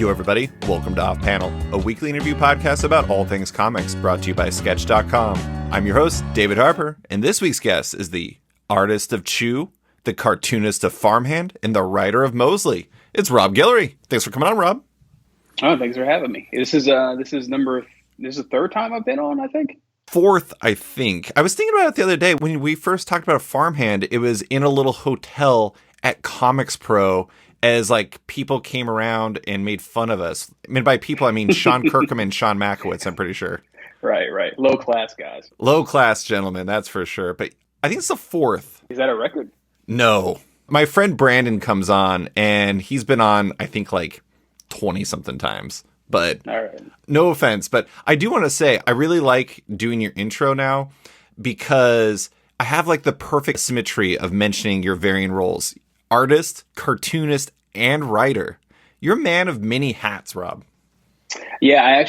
Yo, everybody. Welcome to Off Panel, a weekly interview podcast about all things comics, brought to you by Sketch.com. I'm your host, David Harper, and this week's guest is the artist of Chew, the cartoonist of Farmhand, and the writer of Mosely. It's Rob Guillory. Thanks for coming on, Rob. Oh, thanks for having me. This is the third time I've been on, I think. Fourth, I think. I was thinking about it the other day. When we first talked about Farmhand, it was in a little hotel at Comics Pro as like people came around and made fun of us. I mean, by people, I mean Sean Kirkham and Sean Makowitz, I'm pretty sure. Right. Low class guys. Low class gentlemen, that's for sure. But I think it's the fourth. Is that a record? No. My friend Brandon comes on, and he's been on, I think, like 20-something times. But all right. No offense. But I do want to say, I really like doing your intro now because I have like the perfect symmetry of mentioning your varying roles. Artist, cartoonist, and writer. You're a man of many hats, Rob. Yeah,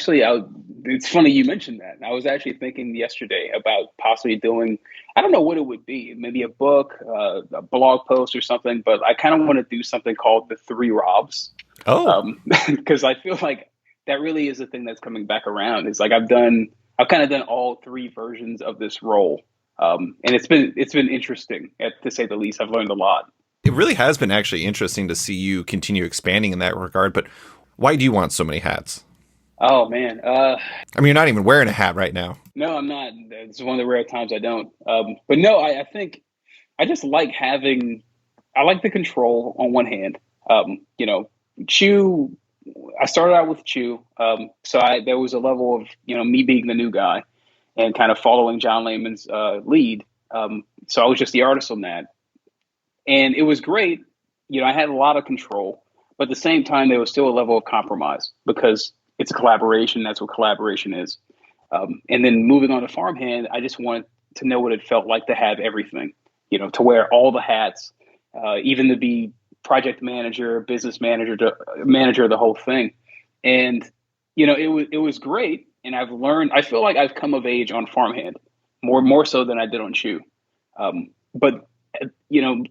it's funny you mentioned that. I was actually thinking yesterday about possibly doing, I don't know what it would be, maybe a book, a blog post or something, but I kind of want to do something called the Three Robs. Oh. Because I feel like that really is the thing that's coming back around. It's like I've kind of done all three versions of this role. And it's been interesting, to say the least. I've learned a lot. It really has been actually interesting to see you continue expanding in that regard, but why do you want so many hats? Oh, man. I mean, you're not even wearing a hat right now. No, I'm not. It's one of the rare times I don't. But no, I think I just like I like the control on one hand. Chew, I started out with Chew. So there was a level of, me being the new guy and kind of following John Layman's lead. So I was just the artist on that. And it was great. I had a lot of control, but at the same time, there was still a level of compromise because it's a collaboration. That's what collaboration is. And then moving on to Farmhand, I just wanted to know what it felt like to have everything, to wear all the hats, even to be project manager, business manager, manager of the whole thing. And, it was great. And I feel like I've come of age on Farmhand more so than I did on Chew. But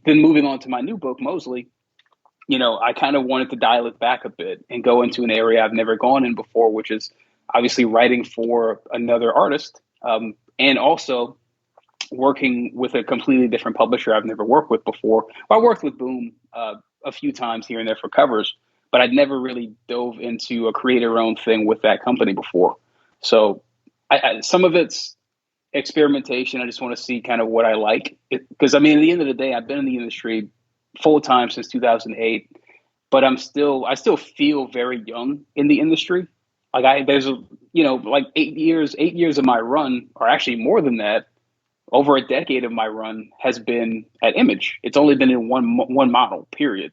then moving on to my new book, Mosely, I kind of wanted to dial it back a bit and go into an area I've never gone in before, which is obviously writing for another artist, and also working with a completely different publisher I've never worked with before. I worked with Boom a few times here and there for covers, but I'd never really dove into a creator-owned thing with that company before. So some of it's experimentation. I just want to see kind of what I like, because at the end of the day, I've been in the industry full time since 2008, but I still feel very young in the industry. Like there's 8 years of my run, or actually more than that, over a decade of my run has been at Image. It's only been in one model, period.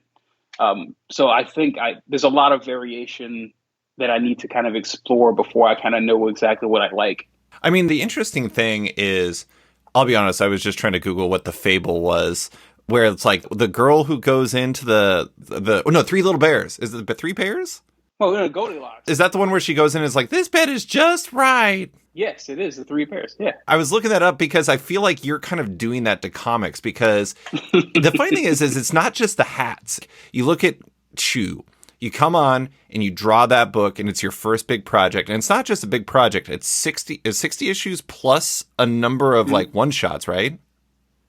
So I think there's a lot of variation that I need to kind of explore before I kind of know exactly what I like. I mean, the interesting thing is, I'll be honest, I was just trying to Google what the fable was, where it's like the girl who goes into Three Little Bears. Is it the Three Bears? Oh, no, Goldilocks. Is that the one where she goes in and is like, this bed is just right? Yes, it is. The Three Bears. Yeah. I was looking that up because I feel like you're kind of doing that to comics, because the funny thing is it's not just the hats. You look at Chew. You come on and you draw that book, and it's your first big project. And it's not just a big project. It's 60 issues plus a number of like one shots, right?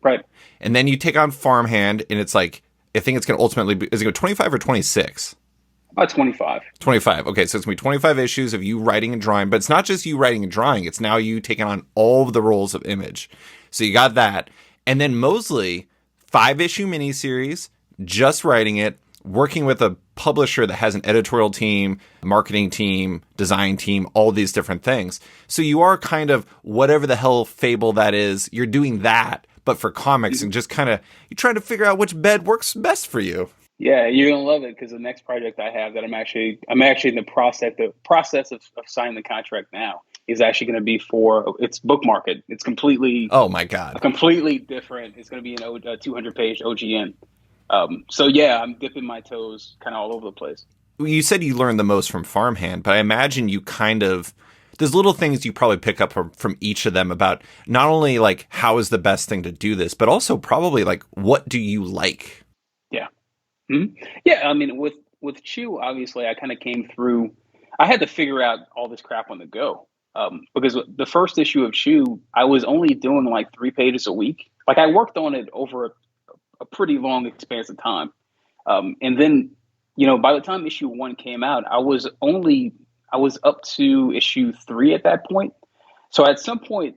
Right. And then you take on Farmhand, and it's like, I think it's going to ultimately be, is it going to 25 or 26? About 25. 25. Okay, so it's going to be 25 issues of you writing and drawing, but it's not just you writing and drawing. It's now you taking on all of the roles of Image. So you got that. And then Mosely, 5-issue miniseries, just writing it, working with a publisher that has an editorial team, marketing team, design team, all these different things. So you are kind of whatever the hell fable that is, you're doing that, but for comics, and just kind of, you're trying to figure out which bed works best for you. Yeah, you're going to love it, because the next project I have that I'm actually in the process of signing the contract now is actually going to be for its book market. It's completely, oh my God, completely different. It's going to be a 200-page OGN. So yeah, I'm dipping my toes kind of all over the place. You said you learned the most from Farmhand, but I imagine you kind of, there's little things you probably pick up from each of them about not only like how is the best thing to do this, but also probably like what do you like? Yeah. Mm-hmm. Yeah. I mean, with with Chew, obviously, I kind of came through. I had to figure out all this crap on the go, because the first issue of Chew, I was only doing like 3 pages a week. Like I worked on it over a pretty long expanse of time, and then by the time issue one came out, I was up to issue three at that point. So at some point,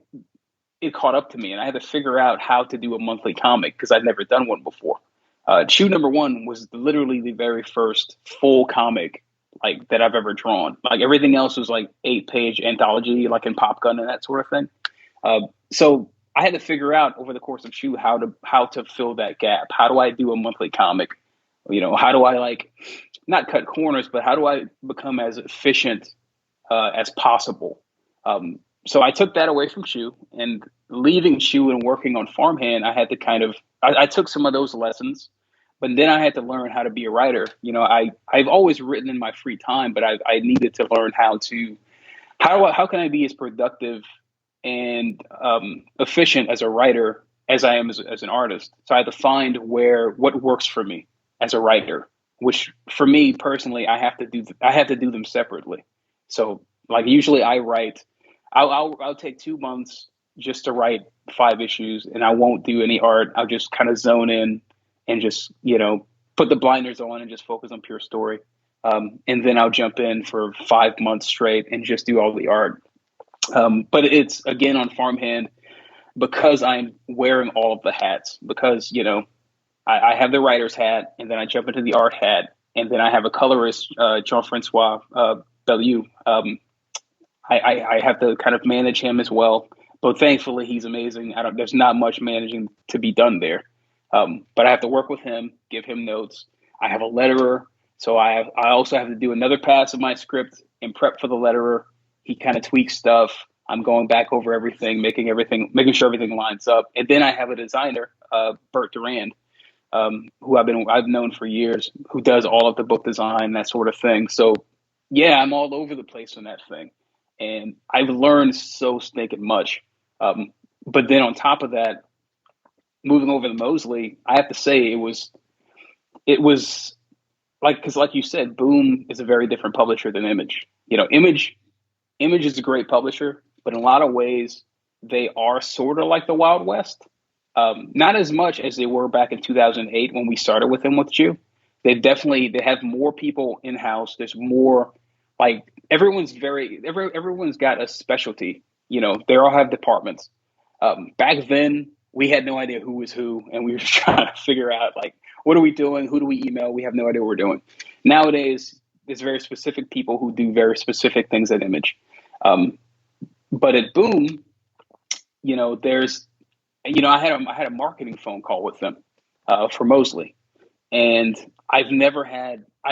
it caught up to me, and I had to figure out how to do a monthly comic because I'd never done one before. Chew number one was literally the very first full comic like that I've ever drawn. Like everything else was like 8-page anthology, like in Pop Gun and that sort of thing. So I had to figure out over the course of Chew how to fill that gap. How do I do a monthly comic? How do I like not cut corners, but how do I become as efficient as possible? So I took that away from Chew, and leaving Chew and working on Farmhand, I had to I took some of those lessons, but then I had to learn how to be a writer. I've always written in my free time, but I needed to learn how can I be as productive and efficient as a writer as I am as an artist. So I had to find what works for me as a writer, which for me personally, I have to do them separately. So like usually I write, I'll take 2 months just to write 5 issues, and I won't do any art. I'll just kind of zone in and just, put the blinders on and just focus on pure story. And then I'll jump in for 5 months straight and just do all the art. But it's again on Farmhand because I'm wearing all of the hats, because, I have the writer's hat, and then I jump into the art hat, and then I have a colorist, Jean-Francois Bellieu. I have to kind of manage him as well, but thankfully he's amazing. There's not much managing to be done there, but I have to work with him, give him notes. I have a letterer, so I also have to do another pass of my script and prep for the letterer. He kind of tweaks stuff. I'm going back over everything, making sure everything lines up, and then I have a designer, Bert Durand, who I've known for years, who does all of the book design, that sort of thing. So yeah, I'm all over the place on that thing. And I've learned so stinking much. But then on top of that, moving over to Mosely, I have to say it was like, because like you said, Boom is a very different publisher than Image. Image is a great publisher, but in a lot of ways, they are sort of like the Wild West. Not as much as they were back in 2008 when we started with them with Chew. They have more people in-house. There's more, like, everyone's got a specialty. They all have departments. Back then, we had no idea who was who, and we were trying to figure out, like, what are we doing? Who do we email? We have no idea what we're doing. Nowadays, there's very specific people who do very specific things at Image. But at Boom, I had a marketing phone call with them for Mosely, and I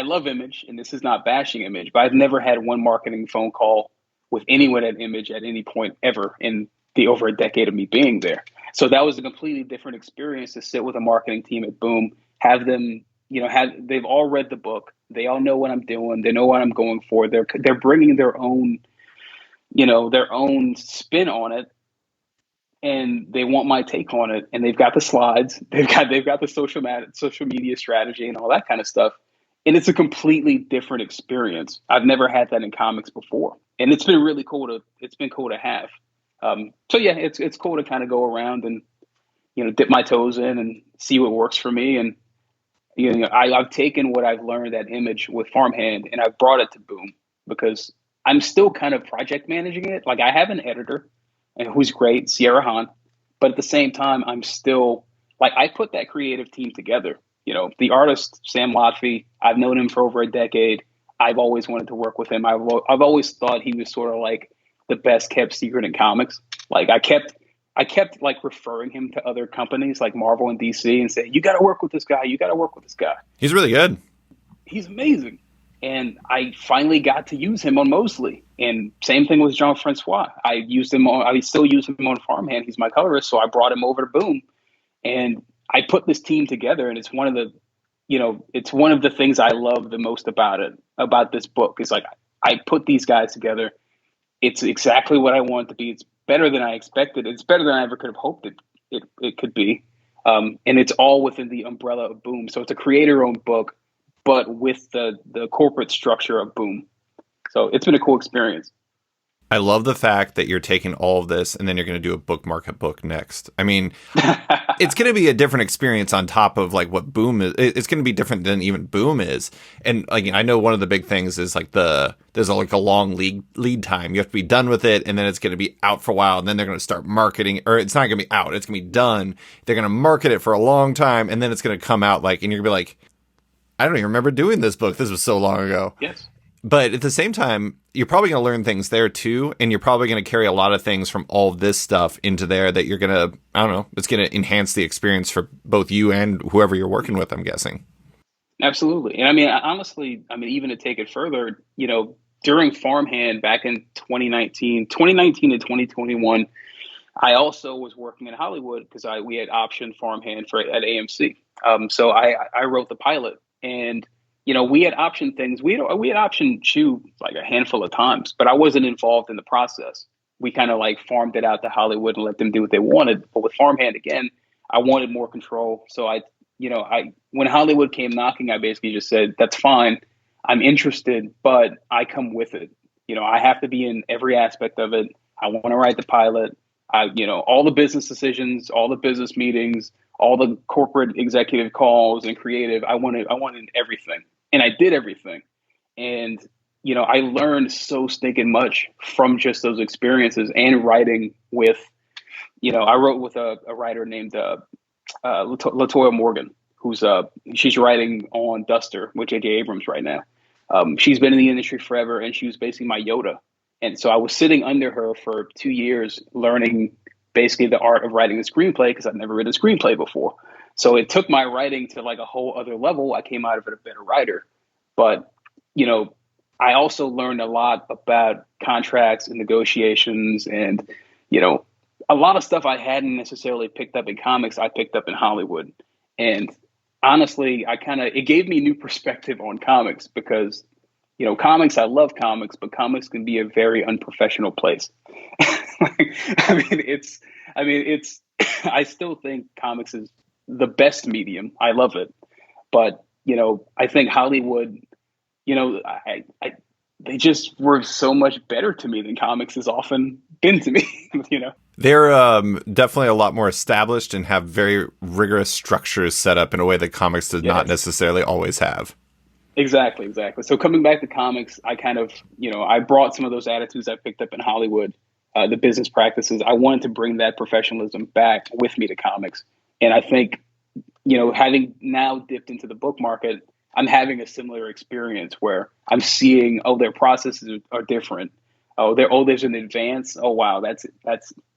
love Image, and this is not bashing Image, but I've never had one marketing phone call with anyone at Image at any point ever in the over a decade of me being there. So that was a completely different experience to sit with a marketing team at Boom, have them, they've all read the book. They all know what I'm doing. They know what I'm going for. They're bringing their own spin on it, and they want my take on it. And they've got the slides. They've got the social media strategy and all that kind of stuff. And it's a completely different experience. I've never had that in comics before, and it's been really cool to have. So yeah, it's cool to kind of go around and dip my toes in and see what works for me. And I've taken what I've learned at Image with Farmhand, and I've brought it to Boom, because I'm still kind of project managing it. Like, I have an editor, and who's great, Sierra Hahn, but at the same time, I'm still like, I put that creative team together. The artist Sam Lotfi, I've known him for over a decade. I've always wanted to work with him. I've always thought he was sort of like the best kept secret in comics. Like, I kept like referring him to other companies like Marvel and DC and saying, you got to work with this guy. You got to work with this guy. He's really good. He's amazing. And I finally got to use him on Mosely. And same thing with Jean-Francois. I still use him on Farmhand. He's my colorist. So I brought him over to Boom, and I put this team together. And it's one of the things I love the most about this book, is like, I put these guys together. It's exactly what I want it to be. It's better than I expected. It's better than I ever could have hoped it could be. And it's all within the umbrella of Boom. So it's a creator-owned book, but with the corporate structure of Boom. So it's been a cool experience. I love the fact that you're taking all of this and then you're going to do a book market book next. I mean, it's going to be a different experience on top of like what Boom is. It's going to be different than even Boom is. And like, I know one of the big things is like there's like a long lead time. You have to be done with it, and then it's going to be out for a while, and then they're going to start marketing, or it's not going to be out. It's going to be done. They're going to market it for a long time, and then it's going to come out like, and you're going to be like, I don't even remember doing this book. This was so long ago. Yes. But at the same time, you're probably going to learn things there too, and you're probably going to carry a lot of things from all of this stuff into there that you're going to, I don't know, it's going to enhance the experience for both you and whoever you're working with, I'm guessing. Absolutely. And I mean, honestly, I mean, even to take it further, during Farmhand back in 2019 to 2021, I also was working in Hollywood because we had optioned Farmhand at AMC. So I wrote the pilot, and we had optioned things. We had optioned Chew like a handful of times, but I wasn't involved in the process. We kind of like farmed it out to Hollywood and let them do what they wanted. But with Farmhand, again, I wanted more control. So when Hollywood came knocking, I basically just said, that's fine. I'm interested, but I come with it. I have to be in every aspect of it. I want to write the pilot. All the business decisions, all the business meetings, all the corporate executive calls and creative. I wanted everything. And I did everything. And, I learned so stinking much from just those experiences and writing with, I wrote with a writer named Latoya Morgan, she's writing on Duster with J.J. Abrams right now. She's been in the industry forever, and she was basically my Yoda. And so I was sitting under her for 2 years learning basically the art of writing a screenplay because I've never written a screenplay before. So it took my writing to like a whole other level. I came out of it a better writer. But, I also learned a lot about contracts and negotiations and, a lot of stuff I hadn't necessarily picked up in comics, I picked up in Hollywood. And honestly, it gave me new perspective on comics because, comics, I love comics, but comics can be a very unprofessional place. I still think comics is the best medium. I love it. But, I think Hollywood, they just were so much better to me than comics has often been to me, They're definitely a lot more established and have very rigorous structures set up in a way that comics does not necessarily always have. Exactly. So coming back to comics, I kind of, I brought some of those attitudes I picked up in Hollywood, the business practices. I wanted to bring that professionalism back with me to comics. And I think, having now dipped into the book market, I'm having a similar experience where I'm seeing, their processes are different. There's an advance. Oh, wow. That's,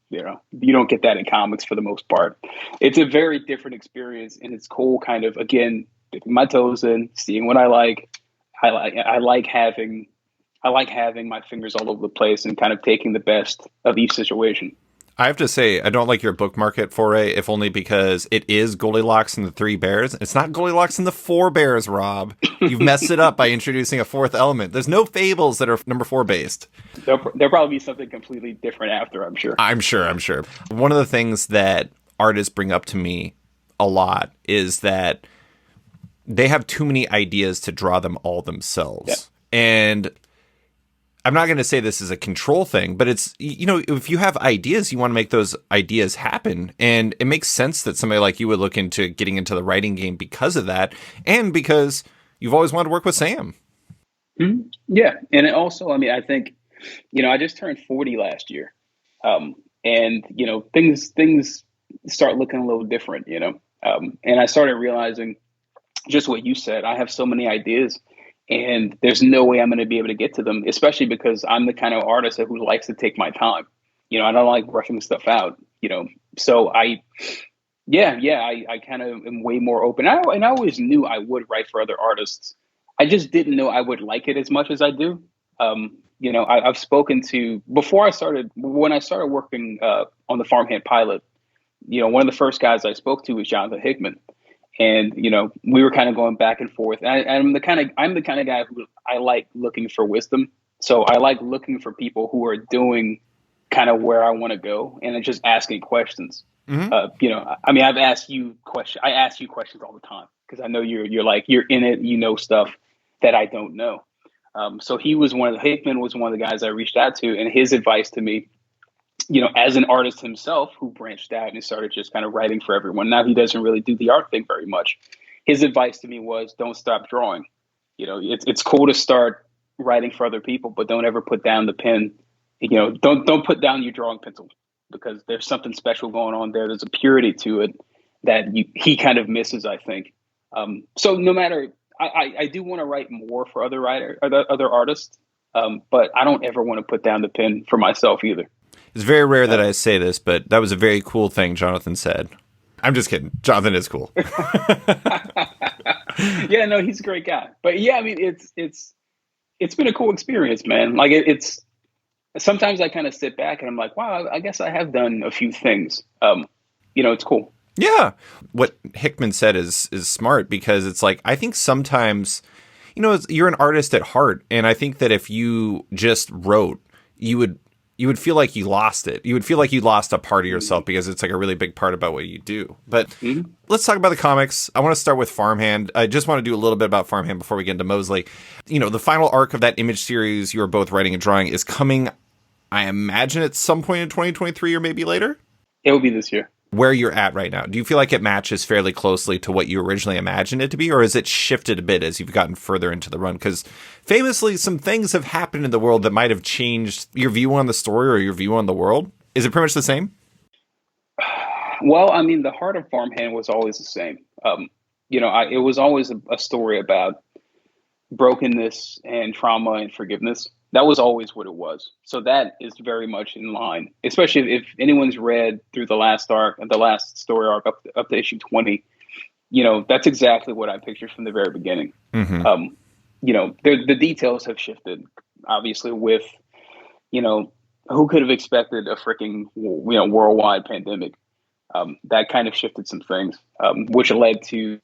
you don't get that in comics for the most part. It's a very different experience, and it's cool kind of, again, dipping my toes in, seeing what I like. I like having my fingers all over the place and kind of taking the best of each situation. I have to say, I don't like your book market foray, if only because it is Goldilocks and the Three Bears. It's not Goldilocks and the Four Bears, Rob. You've messed it up by introducing a fourth element. There's no fables that are number 4 based. There'll probably be something completely different after, I'm sure. I'm sure. One of the things that artists bring up to me a lot is that they have too many ideas to draw them all themselves. Yeah. And I'm not going to say this is a control thing, but it's, if you have ideas, you want to make those ideas happen. And it makes sense that somebody like you would look into getting into the writing game because of that. And because you've always wanted to work with Sam. Mm-hmm. Yeah. And it also, I think, I just turned 40 last year. And, things start looking a little different, and I started realizing just what you said. I have so many ideas. And there's no way I'm going to be able to get to them, especially because I'm the kind of artist who likes to take my time. I don't like rushing stuff out, So I kind of am way more open. And I always knew I would write for other artists. I just didn't know I would like it as much as I do. I've spoken to, when I started working on the Farmhand pilot, one of the first guys I spoke to was Jonathan Hickman. And, we were kind of going back and forth. And I'm the kind of guy who I like looking for wisdom. So I like looking for people who are doing kind of where I want to go and just asking questions. Mm-hmm. I've asked you questions. I ask you questions all the time. because I know you're in it, you know stuff that I don't know. So Hickman was one of the guys I reached out to, and his advice to me, as an artist himself who branched out and started just kind of writing for everyone. Now he doesn't really do the art thing very much. His advice to me was, don't stop drawing. It's cool to start writing for other people, but don't ever put down the pen. Don't put down your drawing pencil, because there's something special going on there. There's a purity to it that he kind of misses, I think. So no matter, I do want to write more for other artists, but I don't ever want to put down the pen for myself either. It's very rare that I say this, but that was a very cool thing Jonathan said. I'm just kidding. Jonathan is cool. Yeah, no, he's a great guy. But yeah, I mean, it's been a cool experience, man. Like it's sometimes I kind of sit back and I'm like, wow, I guess I have done a few things. It's cool. Yeah. What Hickman said is smart, because it's like, I think sometimes, you're an artist at heart. And I think that if you just wrote, you would feel like you lost it. You would feel like you lost a part of yourself, because it's like a really big part about what you do. But let's talk about the comics. I want to start with Farmhand. I just want to do a little bit about Farmhand before we get into Mosely. The final arc of that Image series you are both writing and drawing is coming, I imagine, at some point in 2023 or maybe later? It will be this year. Where you're at right now, do you feel like it matches fairly closely to what you originally imagined it to be, or has it shifted a bit as you've gotten further into the run? Because famously, some things have happened in the world that might have changed your view on the story or your view on the world. Is it pretty much the same? Well, I mean, the heart of Farmhand was always the same. It was always a story about brokenness and trauma and forgiveness. That was always what it was. So that is very much in line, especially if anyone's read through the last story arc up to issue 20. That's exactly what I pictured from the very beginning. Mm-hmm. The details have shifted, obviously, with, who could have expected a freaking, worldwide pandemic? That kind of shifted some things, which led to,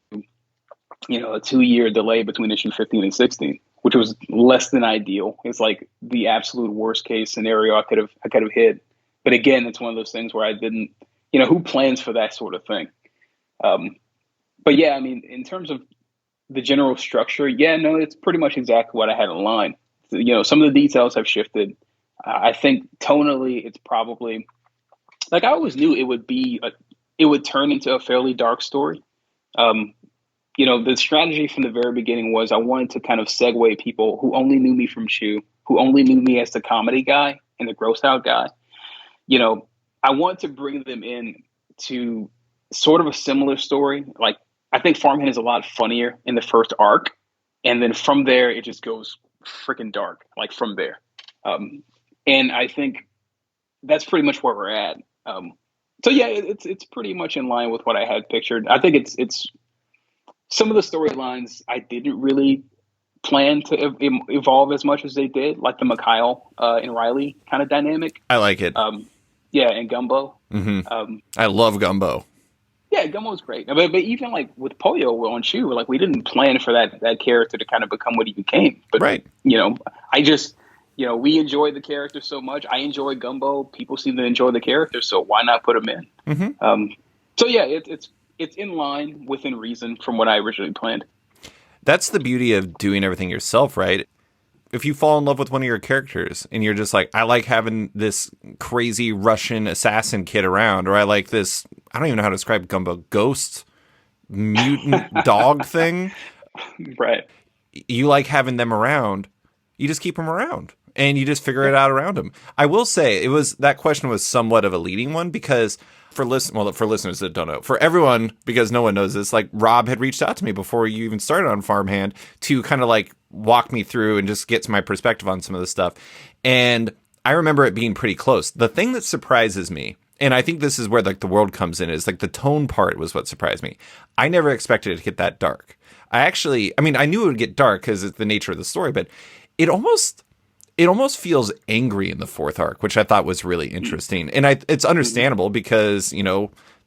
a 2-year delay between issue 15 and 16. Which was less than ideal. It's like the absolute worst case scenario I could have hit. But again, it's one of those things where I didn't, who plans for that sort of thing? But yeah, I mean, in terms of the general structure, yeah, no, it's pretty much exactly what I had in line. Some of the details have shifted. I think tonally, it's probably, like, I always knew it would turn into a fairly dark story. The strategy from the very beginning was I wanted to kind of segue people who only knew me from Chew, who only knew me as the comedy guy and the gross out guy. I want to bring them in to sort of a similar story. Like, I think Farmhand is a lot funnier in the first arc. And then from there, it just goes freaking dark, like from there. And I think that's pretty much where we're at. So yeah, it's pretty much in line with what I had pictured. I think it's some of the storylines I didn't really plan to evolve as much as they did, like the Mikhail and Riley kind of dynamic. I like it. Yeah, and Gumbo. Mm-hmm. I love Gumbo. Yeah, Gumbo's great. But even like with Pollo on Chew, like we didn't plan for that character to kind of become what he became. But right. I just we enjoyed the character so much. I enjoy Gumbo. People seem to enjoy the character, so why not put him in? Mm-hmm. So yeah, it's in line, within reason, from what I originally planned. That's the beauty of doing everything yourself, right? If you fall in love with one of your characters and you're just like, I like having this crazy Russian assassin kid around, or I like this, I don't even know how to describe Gumbo, ghost mutant dog thing. Right. You like having them around. You just keep them around and you just figure it out around them. I will say that question was somewhat of a leading one, because for listeners that don't know, for everyone, because no one knows this, like Rob had reached out to me before you even started on Farmhand to kind of like walk me through and just get my perspective on some of the stuff. And I remember it being pretty close. The thing that surprises me, and I think this is where like the world comes in, is like the tone part was what surprised me. I never expected it to get that dark. I knew it would get dark because it's the nature of the story, but it almost feels angry in the fourth arc, which I thought was really interesting. And it's understandable because,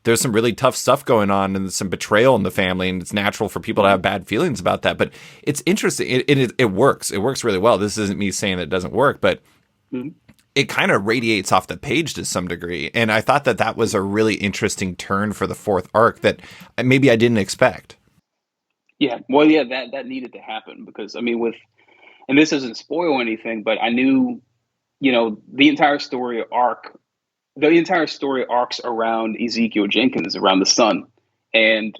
there's some really tough stuff going on and some betrayal in the family, and it's natural for people to have bad feelings about that. But it's interesting. It works. It works really well. This isn't me saying that it doesn't work, but it kind of radiates off the page to some degree. And I thought that was a really interesting turn for the fourth arc that maybe I didn't expect. Yeah, well, yeah, that needed to happen because I mean, and this doesn't spoil anything, but I knew, the entire story arcs around Ezekiel Jenkins, around the son, and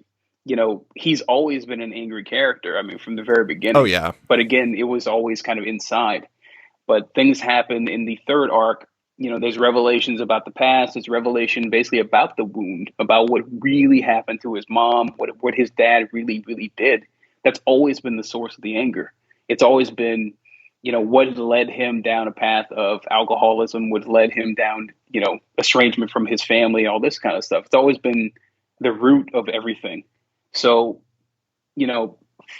he's always been an angry character. I mean, from the very Oh beginning. yeah. But again, it was always kind of inside. But things happen in the third arc. There's revelations about the past. There's revelation basically about the wound, about what really happened to his mom, what his dad really, really did. That's always been the source of the anger. It's always been, what led him down a path of alcoholism, what led him down, estrangement from his family, all this kind of stuff. It's always been the root of everything. So, you know,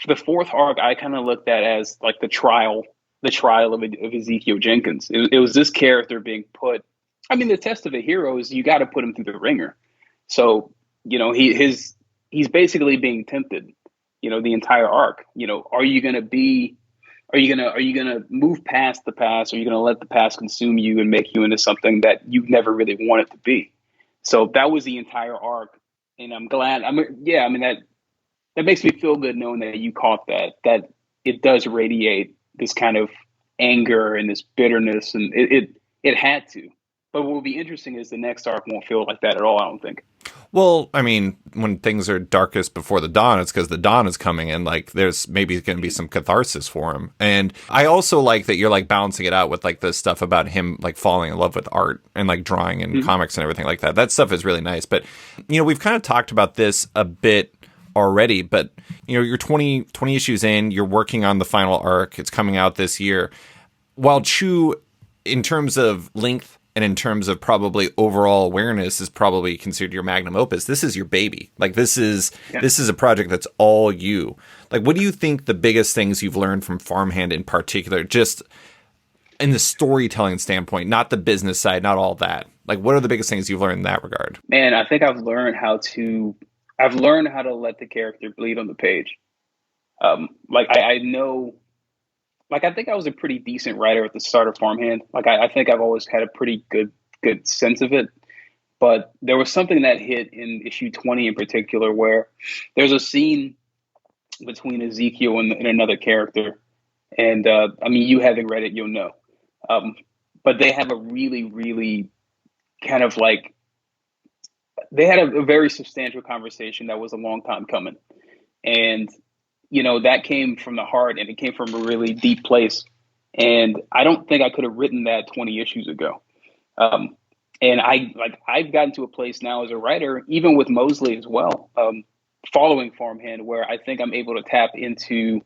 the fourth arc I kind of looked at as like the trial of Ezekiel Jenkins. It was this character being put. I mean, the test of a hero is you got to put him through the ringer. So he's basically being tempted. The entire arc. Are you gonna move past the past? Or are you gonna let the past consume you and make you into something that you never really wanted to be? So that was the entire arc, and I'm glad. Yeah. I mean that makes me feel good knowing that you caught that it does radiate this kind of anger and this bitterness, and it had to. But what will be interesting is the next arc won't feel like that at all, I don't think. Well, I mean, when things are darkest before the dawn, it's because the dawn is coming, and like there's maybe going to be some catharsis for him. And I also like that you're like balancing it out with like the stuff about him like falling in love with art and like drawing and comics and everything like that. That stuff is really nice. But we've kind of talked about this a bit already, but you're 20 issues in, you're working on the final arc. It's coming out this year. While Chew, in terms of length and in terms of probably overall awareness, is probably considered your magnum opus, this is your baby. Like this is a project that's all you. Like, what do you think the biggest things you've learned from Farmhand in particular, just in the storytelling standpoint, not the business side, not all that? Like, what are the biggest things you've learned in that regard? Man, I think I've learned how to let the character bleed on the page. Like I know, like I think I was a pretty decent writer at the start of Farmhand. Like I think I've always had a pretty good sense of it. But there was something that hit in issue 20 in particular where there's a scene between Ezekiel and another character. And I mean, you having read it, you'll know. But they have a really, really kind of like, they had a very substantial conversation that was a long time coming. And, that came from the heart and it came from a really deep place. And I don't think I could have written that 20 issues ago. And I've gotten to a place now as a writer, even with Mosely as well, following Farmhand, where I think I'm able to tap into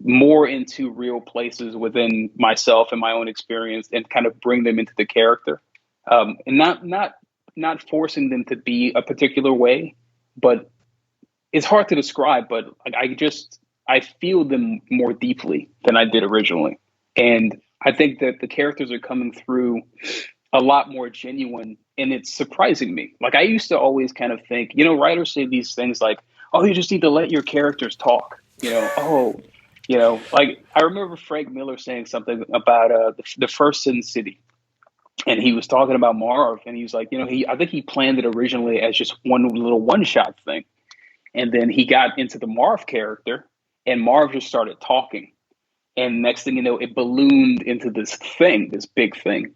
real places within myself and my own experience and kind of bring them into the character. And not forcing them to be a particular way, but it's hard to describe, but like I feel them more deeply than I did originally. And I think that the characters are coming through a lot more genuine, and it's surprising me. Like I used to always kind of think, writers say these things like, "Oh, you just need to let your characters talk." Like I remember Frank Miller saying something about the first Sin City, and he was talking about Marv, and he was like, I think he planned it originally as just one little one shot thing, and then he got into the Marv character, and Marv just started talking, and next thing you know, it ballooned into this big thing.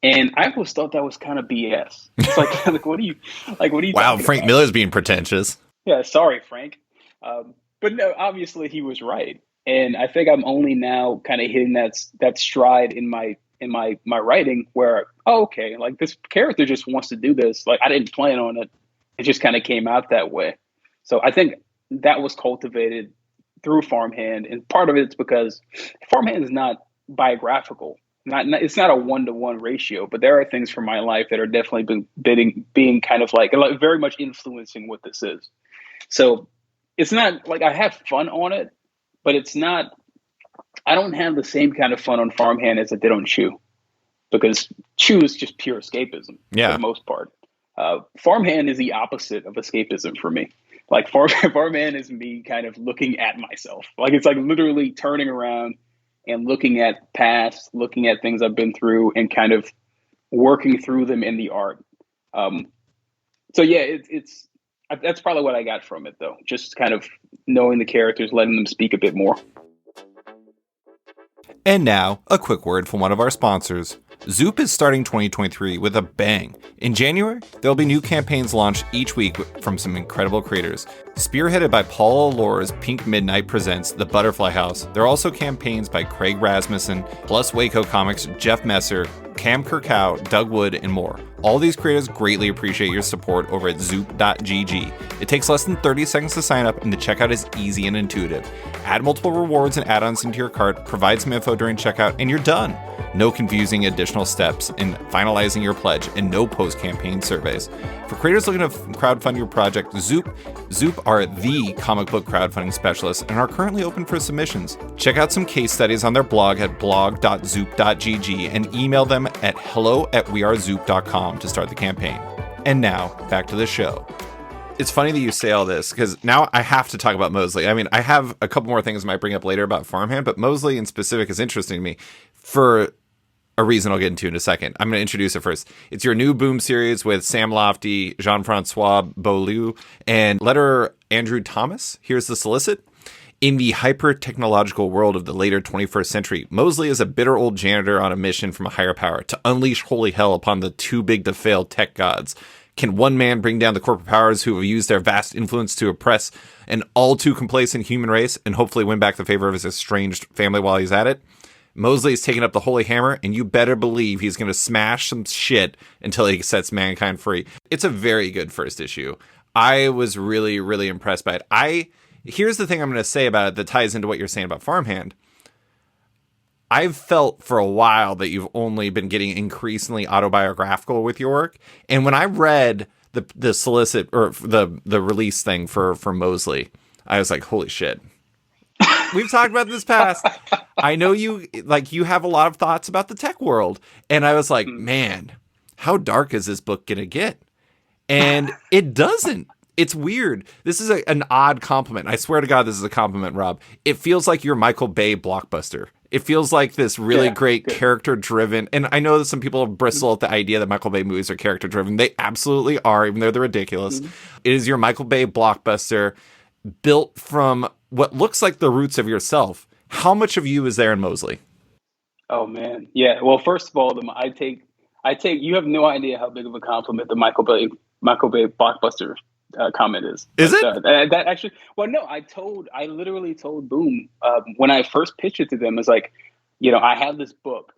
And I always thought that was kind of BS. It's like what are you Wow, talking Frank about? Miller's being pretentious. Yeah, sorry, Frank. But no, obviously he was right, and I think I'm only now kind of hitting that stride in my writing where, oh, okay, like this character just wants to do this. Like I didn't plan on it; it just kind of came out that way. So I think that was cultivated through Farmhand, and part of it's because Farmhand is not biographical. It's not a 1-to-1 ratio, but there are things from my life that are definitely being kind of like very much influencing what this is. So it's not like I have fun on it, but it's not. I don't have the same kind of fun on Farmhand as I did on Chew, because Chew is just pure escapism for Yeah. the most part. Farmhand is the opposite of escapism for me. Like Farmhand is me kind of looking at myself. Like it's like literally turning around and looking at past, looking at things I've been through, and kind of working through them in the art. So yeah, it's That's probably what I got from it, though. Just kind of knowing the characters, letting them speak a bit more. And now, a quick word from one of our sponsors. Zoop is starting 2023 with a bang. In January, there'll be new campaigns launched each week from some incredible creators. Spearheaded by Paul Allore's Pink Midnight presents The Butterfly House, there are also campaigns by Craig Rasmussen, plus Waco Comics' Jeff Messer, Cam Kirkhow, Doug Wood, and more. All these creators greatly appreciate your support over at zoop.gg. It takes less than 30 seconds to sign up, and the checkout is easy and intuitive. Add multiple rewards and add-ons into your cart, provide some info during checkout, and you're done. No confusing additional steps in finalizing your pledge, and no post-campaign surveys. For creators looking to crowdfund your project, Zoop are the comic book crowdfunding specialists and are currently open for submissions. Check out some case studies on their blog at blog.zoop.gg and email them at hello@wearezoop.com to start the campaign. And now, back to the show. It's funny that you say all this, because now I have to talk about Mosely. I mean, I have a couple more things I might bring up later about Farmhand, but Mosely in specific is interesting to me for a reason I'll get into in a second. I'm going to introduce it first. It's your new Boom series with Sam Lofty, Jean-Francois Beaulieu, and letterer Andrew Thomas. Here's the solicit. In the hyper-technological world of the later 21st century, Mosely is a bitter old janitor on a mission from a higher power to unleash holy hell upon the too-big-to-fail tech gods. Can one man bring down the corporate powers who have used their vast influence to oppress an all-too-complacent human race and hopefully win back the favor of his estranged family while he's at it? Mosely is taking up the holy hammer, and you better believe he's going to smash some shit until he sets mankind free. It's a very good first issue. I was really, really impressed by it. Here's the thing I'm going to say about it that ties into what you're saying about Farmhand. I've felt for a while that you've only been getting increasingly autobiographical with your work. And when I read the solicit or the release thing for Mosely, I was like, holy shit. We've talked about this past. I know you have a lot of thoughts about the tech world. And I was like, man, how dark is this book going to get? And it doesn't. It's weird. This is an odd compliment. I swear to God, this is a compliment, Rob. It feels like your Michael Bay blockbuster. It feels like this really great character-driven, and I know that some people bristle at the idea that Michael Bay movies are character-driven. They absolutely are, even though they're ridiculous. Mm-hmm. It is your Michael Bay blockbuster built from what looks like the roots of yourself. How much of you is there in Mosely? Oh, man. Yeah. Well, first of all, I take. You have no idea how big of a compliment the Michael Bay blockbuster comment is. Is it? That actually? Well, no. I literally told Boom when I first pitched it to them. It's like, I have this book.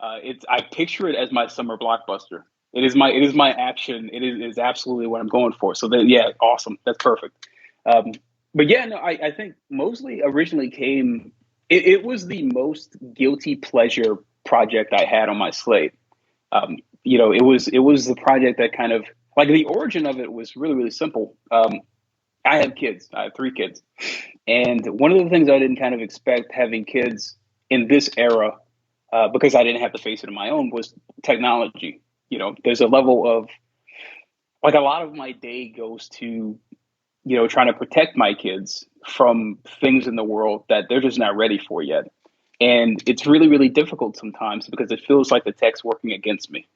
I picture it as my summer blockbuster. It is my action. It is absolutely what I'm going for. So then, yeah, awesome. That's perfect. But yeah, no. I think Mosely originally came. It was the most guilty pleasure project I had on my slate. It was the project that kind of, like, the origin of it was really, really simple. I have kids. I have 3 kids. And one of the things I didn't kind of expect having kids in this era, because I didn't have to face it on my own, was technology. There's a level of, like, a lot of my day goes to, trying to protect my kids from things in the world that they're just not ready for yet. And it's really, really difficult sometimes because it feels like the tech's working against me.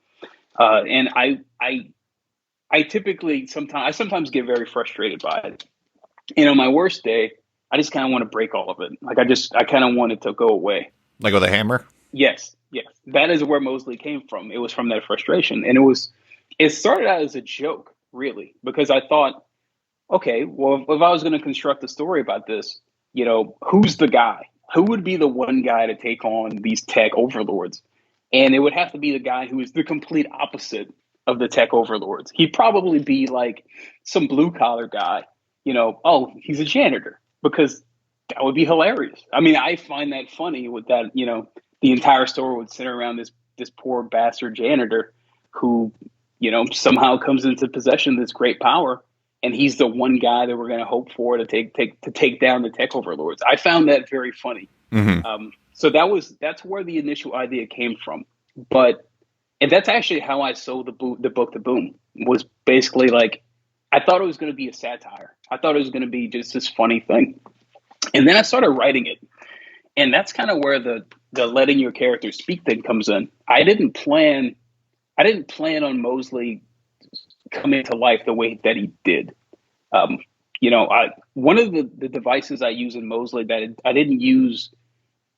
And I typically sometimes get very frustrated by it. And on my worst day, I just kind of want to break all of it. Like I kind of want it to go away. Like with a hammer? Yes. That is where Mosely came from. It was from that frustration. And it started out as a joke, really, because I thought, okay, well, if I was going to construct a story about this, who's the guy? Who would be the one guy to take on these tech overlords? And it would have to be the guy who is the complete opposite of the tech overlords. He'd probably be like some blue collar guy, he's a janitor, because that would be hilarious. I mean, I find that funny with that, the entire story would center around this poor bastard janitor who, somehow comes into possession of this great power. And he's the one guy that we're going to hope for to take down the tech overlords. I found that very funny. Mm-hmm. So that's where the initial idea came from. And that's actually how I sold the book to Boom. Was basically like, I thought it was going to be a satire. I thought it was going to be just this funny thing. And then I started writing it. And that's kind of where the letting your character speak thing comes in. I didn't plan on Mosely coming to life the way that he did. Um, one of the devices I use in Mosely that I didn't use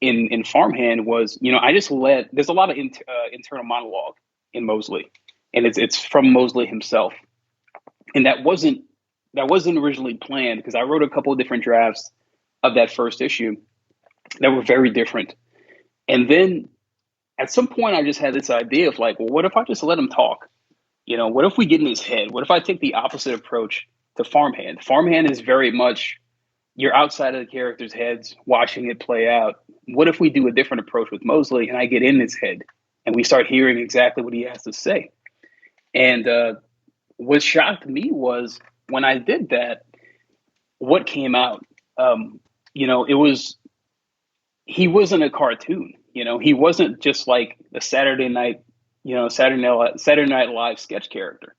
in Farmhand was, I just let there's a lot of internal monologue in Mosely, and it's from Mosely himself, and that wasn't originally planned because I wrote a couple of different drafts of that first issue that were very different, and then at some point I just had this idea of like, well, what if I just let him talk? What if we get in his head? What if I take the opposite approach to Farmhand? Farmhand is very much you're outside of the characters' heads watching it play out. What if we do a different approach with Mosely and I get in his head and we start hearing exactly what he has to say? And what shocked me was when I did that, what came out. It was he wasn't a cartoon. He wasn't just like the Saturday Night Live sketch character.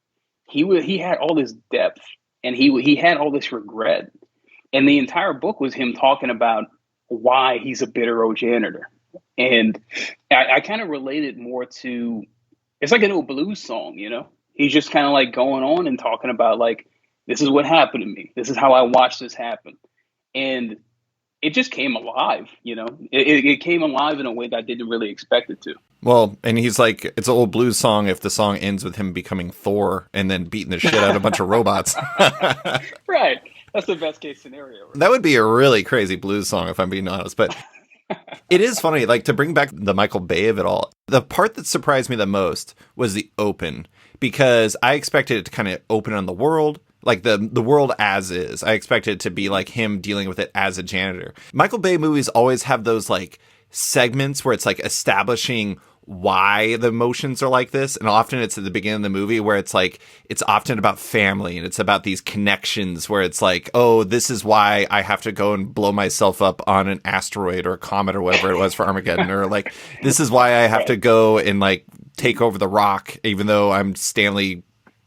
He had all this depth and he had all this regret. And the entire book was him talking about why he's a bitter old janitor. And I kind of related more to it's like an old blues song. He's just kind of like going on and talking about like this is what happened to me. This is how I watched this happen. And it just came alive, it came alive in a way that I didn't really expect it to. Well, and he's like, it's an old blues song if the song ends with him becoming Thor and then beating the shit out of a bunch of robots. Right. That's the best case scenario. Right? That would be a really crazy blues song if I'm being honest. But it is funny, like to bring back the Michael Bay of it all. The part that surprised me the most was the open, because I expected it to kind of open on the world. Like the world as is. I expected it to be like him dealing with it as a janitor. Michael Bay movies always have those like segments where it's like establishing why the emotions are like this. And often it's at the beginning of the movie where it's like, it's often about family and it's about these connections where it's like, oh, this is why I have to go and blow myself up on an asteroid or a comet or whatever it was for Armageddon. Or like, this is why I have to go and like take over the rock, even though I'm Stanley.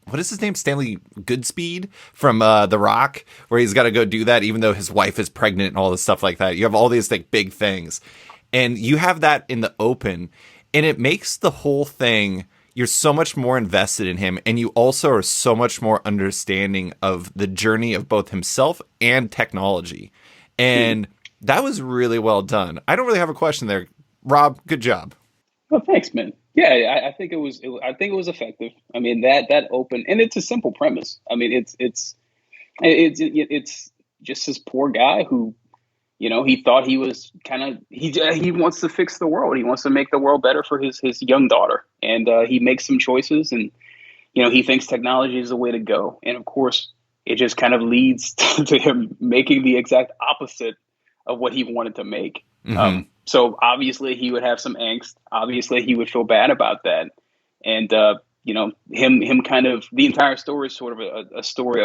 What is his name? Stanley Goodspeed from The Rock, where he's got to go do that, even though his wife is pregnant and all this stuff like that. You have all these like big things, and you have that in the open, and it makes the whole thing. You're so much more invested in him, and you also are so much more understanding of the journey of both himself and technology, and that was really well done. I don't really have a question there, Rob. Good job. Well, thanks, man. Yeah, I think it was. I think it was effective. I mean, that open, and it's a simple premise. I mean, it's just this poor guy who, he thought he was kind of he wants to fix the world. He wants to make the world better for his young daughter, and he makes some choices, and he thinks technology is the way to go, and of course, it just kind of leads to him making the exact opposite of what he wanted to make. Mm-hmm. So obviously he would have some angst. Obviously he would feel bad about that. And, him kind of the entire story is sort of a story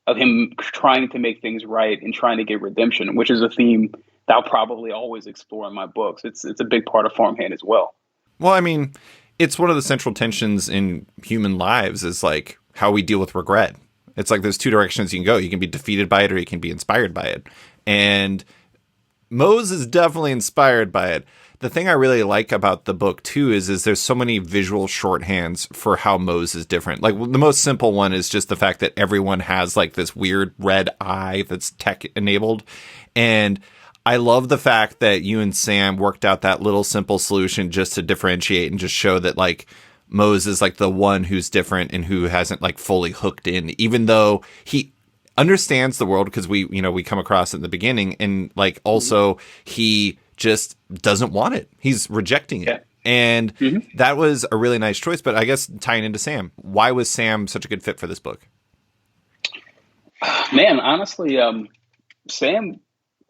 of him trying to make things right and trying to get redemption, which is a theme that I'll probably always explore in my books. It's a big part of Farmhand as well. Well, I mean, it's one of the central tensions in human lives is like how we deal with regret. It's like there's two directions you can go. You can be defeated by it or you can be inspired by it. And Mose is definitely inspired by it. The thing I really like about the book too is there's so many visual shorthands for how Mose is different. Like the most simple one is just the fact that everyone has like this weird red eye that's tech enabled. And I love the fact that you and Sam worked out that little simple solution just to differentiate and just show that like Mose is like the one who's different and who hasn't like fully hooked in, even though he understands the world because we come across it in the beginning, and like also he just doesn't want it. He's rejecting it. Yeah. And that was a really nice choice. But I guess tying into Sam, why was Sam such a good fit for this book? Man, honestly, Sam,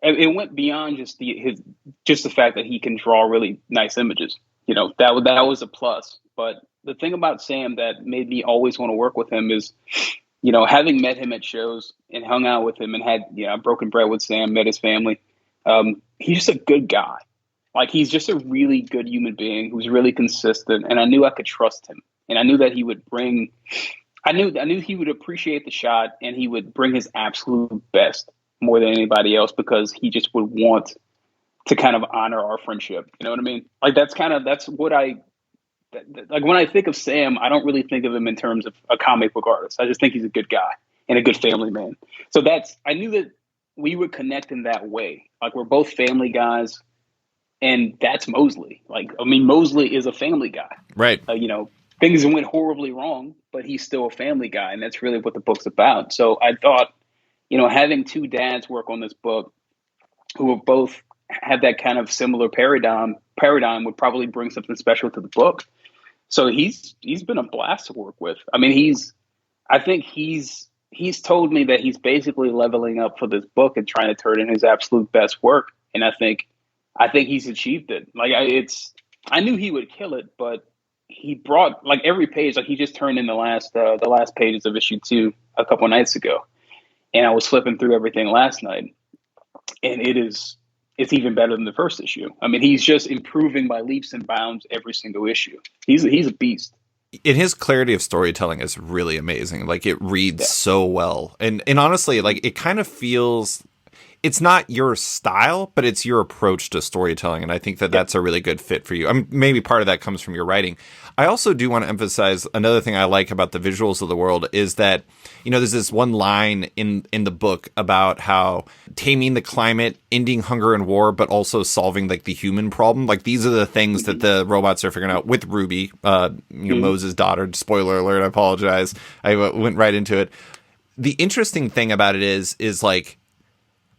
it went beyond just the fact that he can draw really nice images. That was a plus. But the thing about Sam that made me always want to work with him is, having met him at shows and hung out with him and had, broken bread with Sam, met his family. He's just a good guy. Like, he's just a really good human being who's really consistent. And I knew I could trust him. And I knew that he would I knew he would appreciate the shot and he would bring his absolute best more than anybody else because he just would want to kind of honor our friendship. You know what I mean? Like, that's what like when I think of Sam, I don't really think of him in terms of a comic book artist. I just think he's a good guy. and a good family man. So I knew that we would connect in that way. Like, we're both family guys, and that's Mosely. Like, I mean, Mosely is a family guy. Right. Things went horribly wrong, but he's still a family guy, and that's really what the book's about. So I thought, having two dads work on this book who have both had that kind of similar paradigm would probably bring something special to the book. So he's been a blast to work with. I mean, I think he's told me that he's basically leveling up for this book and trying to turn in his absolute best work. And I think he's achieved it. Like, I knew he would kill it, but he brought, like, every page, like, he just turned in the last pages of issue 2 a couple nights ago. And I was flipping through everything last night, and it's even better than the first issue. I mean, he's just improving by leaps and bounds every single issue. He's a beast. And his clarity of storytelling is really amazing. Like, it reads so well. And honestly, like, it kind of feels, it's not your style, but it's your approach to storytelling. And I think that that's a really good fit for you. I mean, maybe part of that comes from your writing. I also do want to emphasize another thing I like about the visuals of the world is that, there's this one line in the book about how taming the climate, ending hunger and war, but also solving, like, the human problem. Like, these are the things that the robots are figuring out with Ruby, Moses' daughter. Spoiler alert, I apologize. I went right into it. The interesting thing about it is like,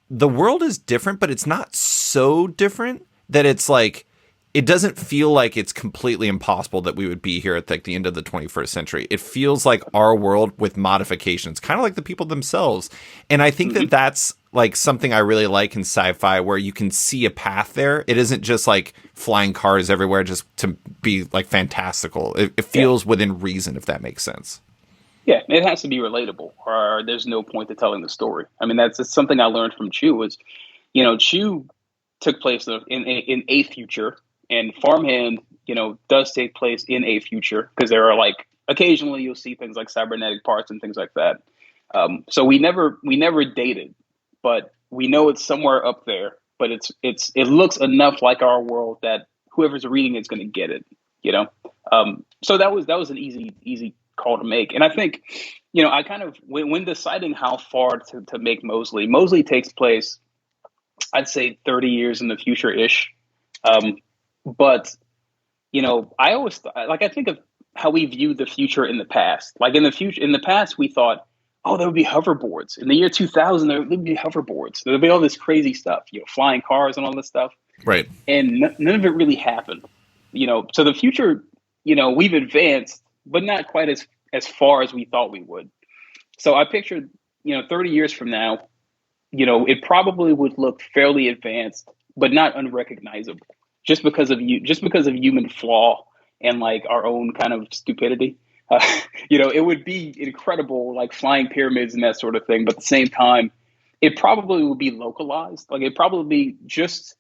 the world is different, but it's not so different that it's like, it doesn't feel like it's completely impossible that we would be here at, like, the end of the 21st century. It feels like our world with modifications, kind of like the people themselves. And I think that that's, like, something I really like in sci-fi, where you can see a path there. It isn't just like flying cars everywhere just to be, like, fantastical. It feels within reason, if that makes sense. Yeah, it has to be relatable, or there's no point to telling the story. I mean, that's something I learned from Chew was, Chew took place in a future, and Farmhand, does take place in a future, because there are, like, occasionally you'll see things like cybernetic parts and things like that. So we never dated, but we know it's somewhere up there. But it looks enough like our world that whoever's reading it's going to get it. So that was an easy call to make. And I think, I kind of, when deciding how far to make Mosely takes place, I'd say 30 years in the future-ish. But, I always, I think of how we viewed the future in the past. Like, in the past, we thought, oh, there would be hoverboards. In the year 2000, there would be hoverboards. There would be all this crazy stuff, flying cars and all this stuff. Right. And none of it really happened. So the future, we've advanced, but not quite as far as we thought we would. So I pictured, 30 years from now, it probably would look fairly advanced, but not unrecognizable, just because of human flaw and, like, our own kind of stupidity. It would be incredible, like flying pyramids and that sort of thing. But at the same time, it probably would be localized. Like, it probably be just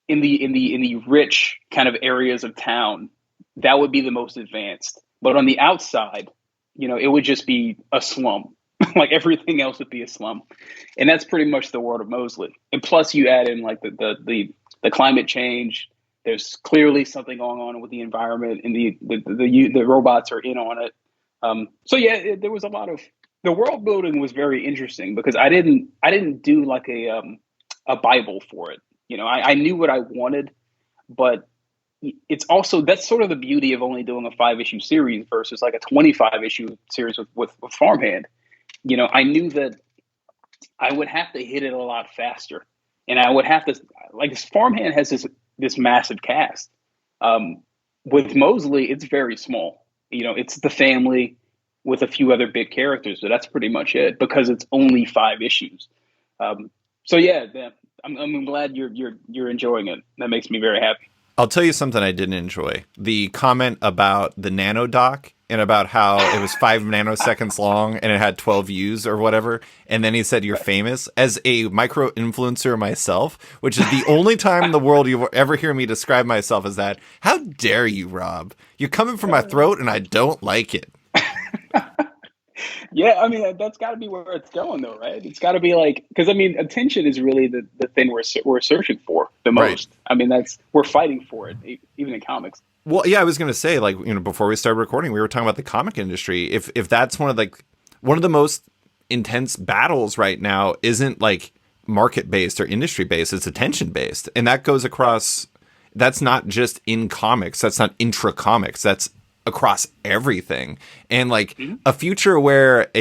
in the rich kind of areas of town that would be the most advanced. But on the outside, it would just be a slum. Like, everything else would be a slum. And that's pretty much the world of Mosely. And plus you add in, like, the climate change. There's clearly something going on with the environment, and the robots are in on it. There was a lot of, the world building was very interesting, because I didn't do like a Bible for it. I knew what I wanted, but it's also, that's sort of the beauty of only doing a 5-issue series versus like a 25-issue series with Farmhand. I knew that I would have to hit it a lot faster, and I would have to, like, Farmhand has this massive cast. With Mosely, it's very small. It's the family with a few other big characters, but that's pretty much it, because it's only 5 issues. I'm glad you're enjoying it. That makes me very happy. I'll tell you something I didn't enjoy. The comment about the nano doc and about how it was 5 nanoseconds long and it had 12 views or whatever. And then he said, "You're famous." As a micro influencer myself, which is the only time in the world you ever hear me describe myself as that. How dare you, Rob? You're coming for my throat and I don't like it. Yeah, I mean, that's got to be where it's going, though, right? It's got to be like, because I mean, attention is really the thing we're searching for the most. Right. I mean, we're fighting for it, even in comics. Well, yeah, I was going to say, like, before we started recording, we were talking about the comic industry. If that's one of the most intense battles right now isn't like market based or industry based, it's attention based. And that goes across, that's not just in comics, that's not intra comics, that's across everything. And like a future where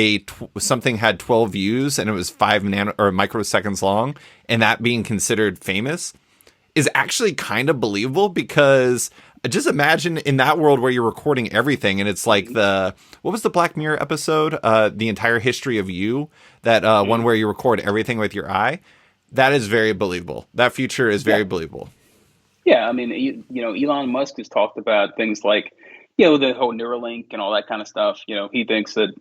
something had 12 views and it was 5 microseconds long, and that being considered famous is actually kind of believable, because just imagine in that world where you're recording everything and it's like what was the Black Mirror episode? The entire history of you, that one where you record everything with your eye. That is very believable. That future is very believable. Yeah. I mean, you know, Elon Musk has talked about things like, you know, the whole Neuralink and all that kind of stuff. You know, he thinks that,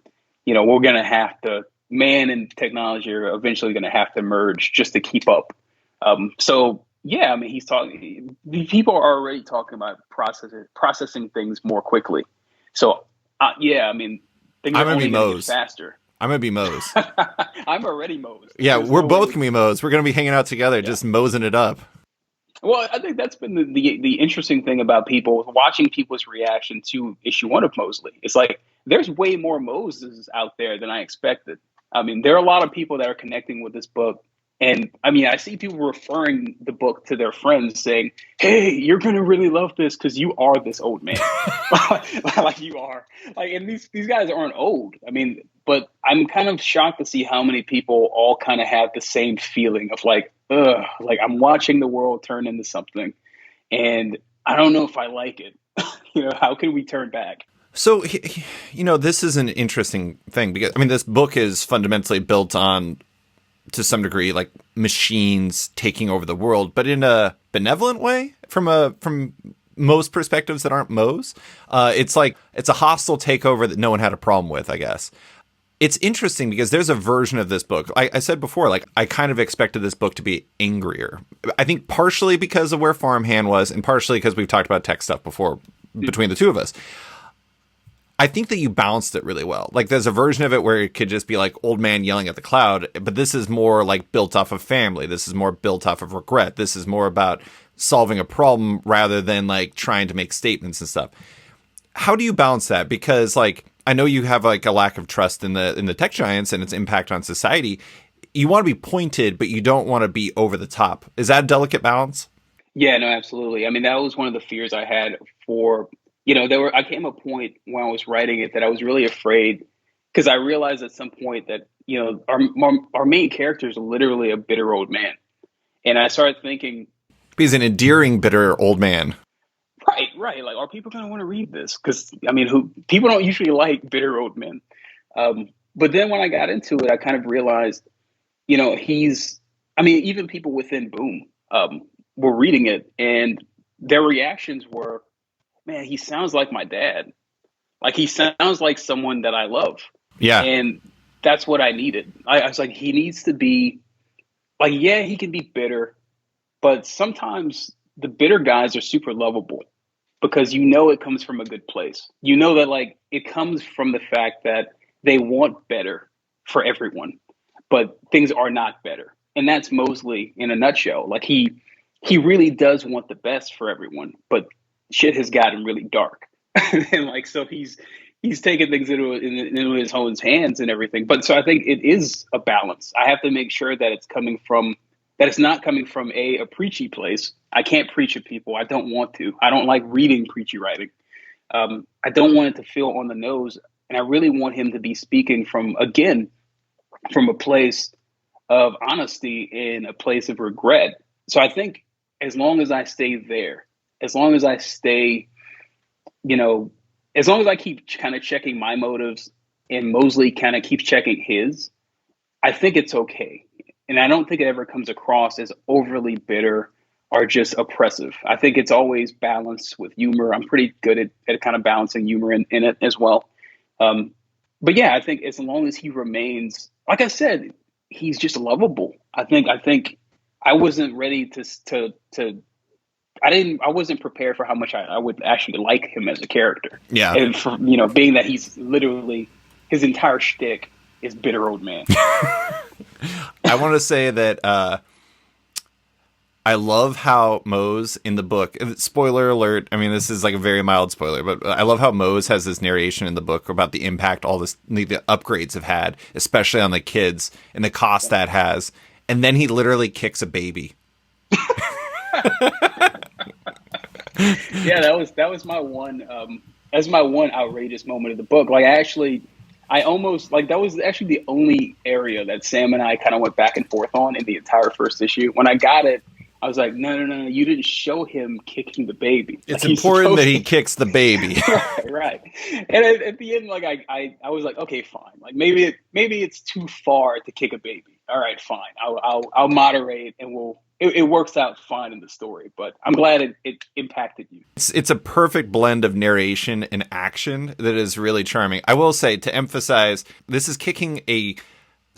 you know, we're going to have to, man and technology are eventually going to have to merge just to keep up. So, yeah, I mean, he's talking, people are already talking about processing things more quickly. So, yeah, I mean, things are only going to get faster. I'm going to be Mose. I'm already Mose. Yeah, we're both going to be Mose. We're going to be hanging out together, just mosing it up. Well, I think that's been the interesting thing about people watching people's reaction to issue 1 of Mosely. It's like there's way more Moses out there than I expected. I mean, there are a lot of people that are connecting with this book. And I mean, I see people referring the book to their friends saying, hey, you're going to really love this because you are this old man. Like you are. Like, and these guys aren't old. I mean, but I'm kind of shocked to see how many people all kind of have the same feeling of like, ugh, like I'm watching the world turn into something and I don't know if I like it. You know, how can we turn back? So, you know, this is an interesting thing because, I mean, this book is fundamentally built on, to some degree, like machines taking over the world, but in a benevolent way from most perspectives that aren't Moe's. It's like, it's a hostile takeover that no one had a problem with, I guess. It's interesting because there's a version of this book. I said before, like, I kind of expected this book to be angrier. I think partially because of where Farmhand was and partially because we've talked about tech stuff before between the two of us. I think that you balanced it really well. Like, there's a version of it where it could just be like old man yelling at the cloud, but this is more like built off of family. This is more built off of regret. This is more about solving a problem rather than like trying to make statements and stuff. How do you balance that? Because like, I know you have like a lack of trust in the tech giants and its impact on society. You want to be pointed, but you don't want to be over the top. Is that a delicate balance? Yeah, no, absolutely. I mean, that was one of the fears I had for, you know, I came a point when I was writing it that I was really afraid because I realized at some point that, you know, our main character is literally a bitter old man. And I started thinking, he's an endearing, bitter old man. Right. Like, are people going to want to read this? Because, I mean, people don't usually like bitter old men. But then when I got into it, I kind of realized, you know, even people within Boom were reading it and their reactions were, man, he sounds like my dad. Like, he sounds like someone that I love. Yeah. And that's what I needed. I was like, he needs to be like, yeah, he can be bitter, but sometimes the bitter guys are super lovable because, you know, it comes from a good place. You know that, like, it comes from the fact that they want better for everyone, but things are not better. And that's Mosely in a nutshell. Like, he really does want the best for everyone, but shit has gotten really dark. And like, so he's taken things into his own hands and everything. But so I think it is a balance. I have to make sure that it's not coming from a preachy place. I can't preach at people. I don't want to. I don't like reading preachy writing. I don't want it to feel on the nose. And I really want him to be speaking from a place of honesty and a place of regret. So I think as long as I stay there, as long as I stay, you know, as long as I keep kind of checking my motives and Mosely kind of keeps checking his, I think it's okay. And I don't think it ever comes across as overly bitter or just oppressive. I think it's always balanced with humor. I'm pretty good at kind of balancing humor in it as well. But yeah, I think as long as he remains, like I said, he's just lovable. I think I wasn't ready I wasn't prepared for how much I would actually like him as a character. Yeah. And for, you know, being that he's literally, his entire shtick is bitter old man. I want to say that I love how Mose in the book, spoiler alert, I mean, this is like a very mild spoiler, but I love how Mose has this narration in the book about the impact all the upgrades have had, especially on the kids and the cost that has. And then he literally kicks a baby. Yeah, that was my one that's my one outrageous moment of the book. Like I almost like that was actually the only area that Sam and I kind of went back and forth on in the entire first issue. When I got it, I was like, no, you didn't show him kicking the baby. It's like, important that he kicks the baby. right. And at the end, like I was like, okay, fine. Like maybe it's too far to kick a baby. All right, fine. I'll moderate, and it works out fine in the story. But I'm glad it impacted you. It's a perfect blend of narration and action that is really charming. I will say, to emphasize, this is kicking a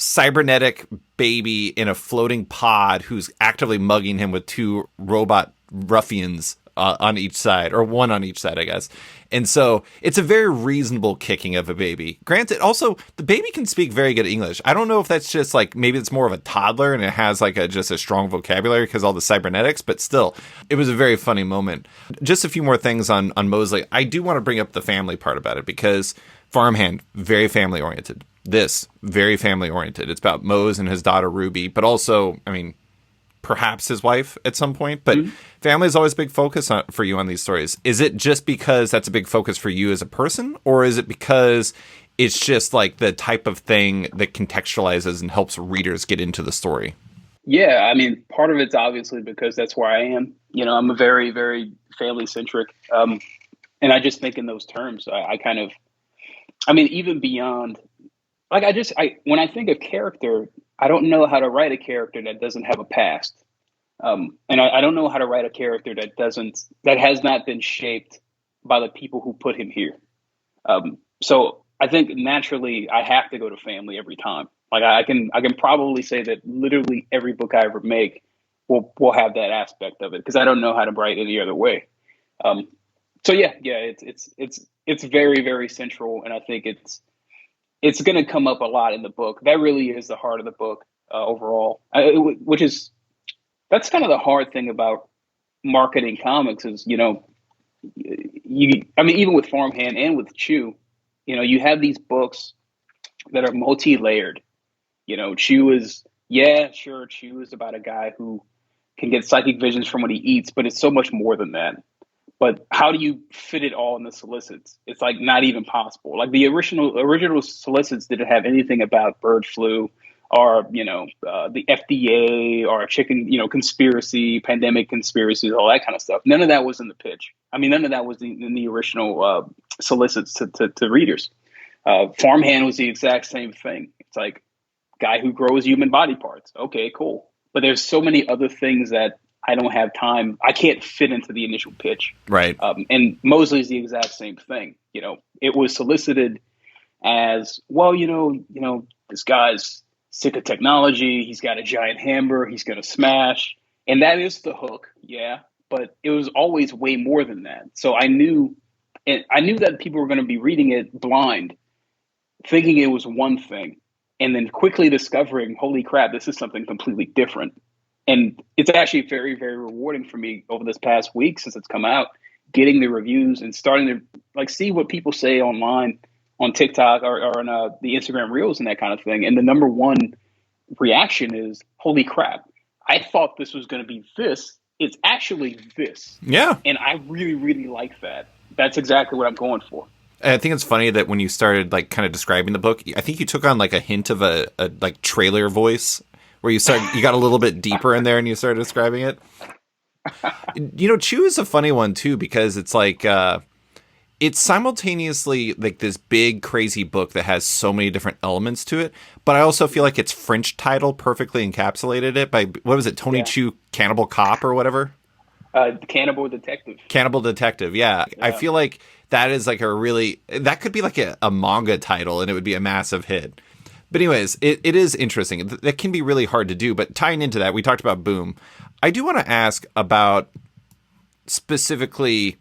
cybernetic baby in a floating pod who's actively mugging him with two robot ruffians on each side, or one on each side, I guess. And so it's a very reasonable kicking of a baby. Granted, also, the baby can speak very good English. I don't know if that's just like, maybe it's more of a toddler and it has like just a strong vocabulary because all the cybernetics, but still, it was a very funny moment. Just a few more things on Mosely. I do want to bring up the family part about it, because Farmhand, very family oriented. This, very family oriented. It's about Mose and his daughter Ruby, but also, I mean, perhaps his wife at some point. But family is always a big focus for you on these stories. Is it just because that's a big focus for you as a person, or is it because it's just like the type of thing that contextualizes and helps readers get into the story? Yeah, I mean, part of it's obviously because that's where I am. You know, I'm a very, very family centric. And I just think in those terms. I mean, even beyond, like, when I think of character, I don't know how to write a character that doesn't have a past. And I don't know how to write a character that has not been shaped by the people who put him here. So I think naturally I have to go to family every time. Like I can probably say that literally every book I ever make will have that aspect of it, because I don't know how to write any other way. So yeah, it's very, very central, and I think it's going to come up a lot in the book. That really is the heart of the book overall, that's kind of the hard thing about marketing comics is, you know, I mean, even with Farmhand and with Chew, you know, you have these books that are multi-layered. You know, Chew is about a guy who can get psychic visions from what he eats, but it's so much more than that. But how do you fit it all in the solicits? It's like not even possible. Like the original solicits didn't have anything about bird flu or, you know, the FDA or chicken, you know, conspiracy, pandemic conspiracies, all that kind of stuff. None of that was in the pitch. I mean, none of that was in the original solicits to readers. Farmhand was the exact same thing. It's like guy who grows human body parts. Okay, cool. But there's so many other things that I don't have time. I can't fit into the initial pitch. Right. And Mosely is the exact same thing. You know, it was solicited as, well, you know, this guy's sick of technology. He's got a giant hammer. He's going to smash. And that is the hook. Yeah. But it was always way more than that. So I knew that people were going to be reading it blind, thinking it was one thing, and then quickly discovering, holy crap, this is something completely different. And it's actually very, very rewarding for me over this past week since it's come out, getting the reviews and starting to like see what people say online on TikTok or on the Instagram Reels and that kind of thing. And the number one reaction is, holy crap, I thought this was going to be this. It's actually this. Yeah. And I really, really like that. That's exactly what I'm going for. I think it's funny that when you started like kind of describing the book, I think you took on like a hint of a like trailer voice, where you got a little bit deeper in there and you started describing it. You know, Chew is a funny one too, because it's like, it's simultaneously like this big, crazy book that has so many different elements to it. But I also feel like its French title perfectly encapsulated it by, what was it? Tony Chew, Cannibal Cop or whatever? Cannibal Detective. Cannibal Detective. Yeah. I feel like that is like that could be like a manga title and it would be a massive hit. But anyways, it is interesting. That can be really hard to do. But tying into that, we talked about Boom. I do want to ask about specifically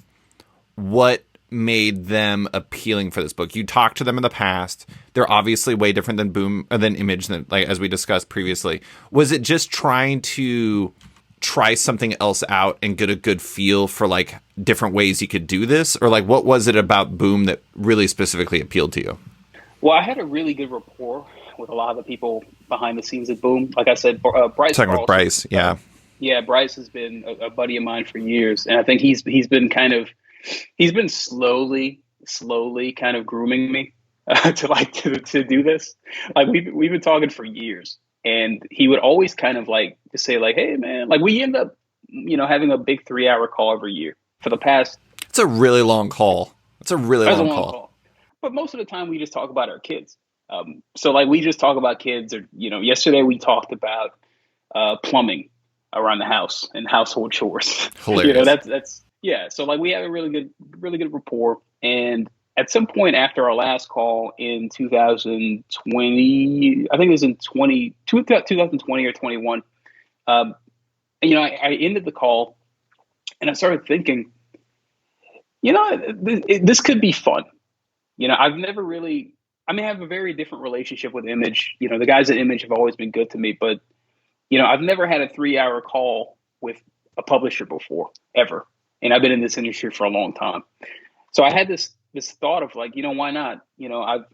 what made them appealing for this book. You talked to them in the past. They're obviously way different than Boom, than Image, than, like as we discussed previously. Was it just trying to try something else out and get a good feel for like different ways you could do this? Or like what was it about Boom that really specifically appealed to you? Well, I had a really good rapport with a lot of the people behind the scenes at Boom. Like I said, Bryce. Talking with Bryce, yeah. Yeah, Bryce has been a buddy of mine for years, and I think he's been slowly kind of grooming me to do this. Like we've been talking for years, and he would always kind of like just say like, "Hey, man," like we end up, having a big 3-hour call every year for the past. It's a really long call. It's a really long call. But most of the time, we just talk about our kids. So like we just talk about kids, or yesterday we talked about plumbing around the house and household chores. Hilarious. That's yeah. So like we have a really good rapport. And at some point after our last call in 2020, I think it was in 2020 or 21. I ended the call and I started thinking, this could be fun. I've never really, I have a very different relationship with Image. The guys at Image have always been good to me, but I've never had a 3-hour call with a publisher before, ever. And I've been in this industry for a long time. So I had this thought of like, why not?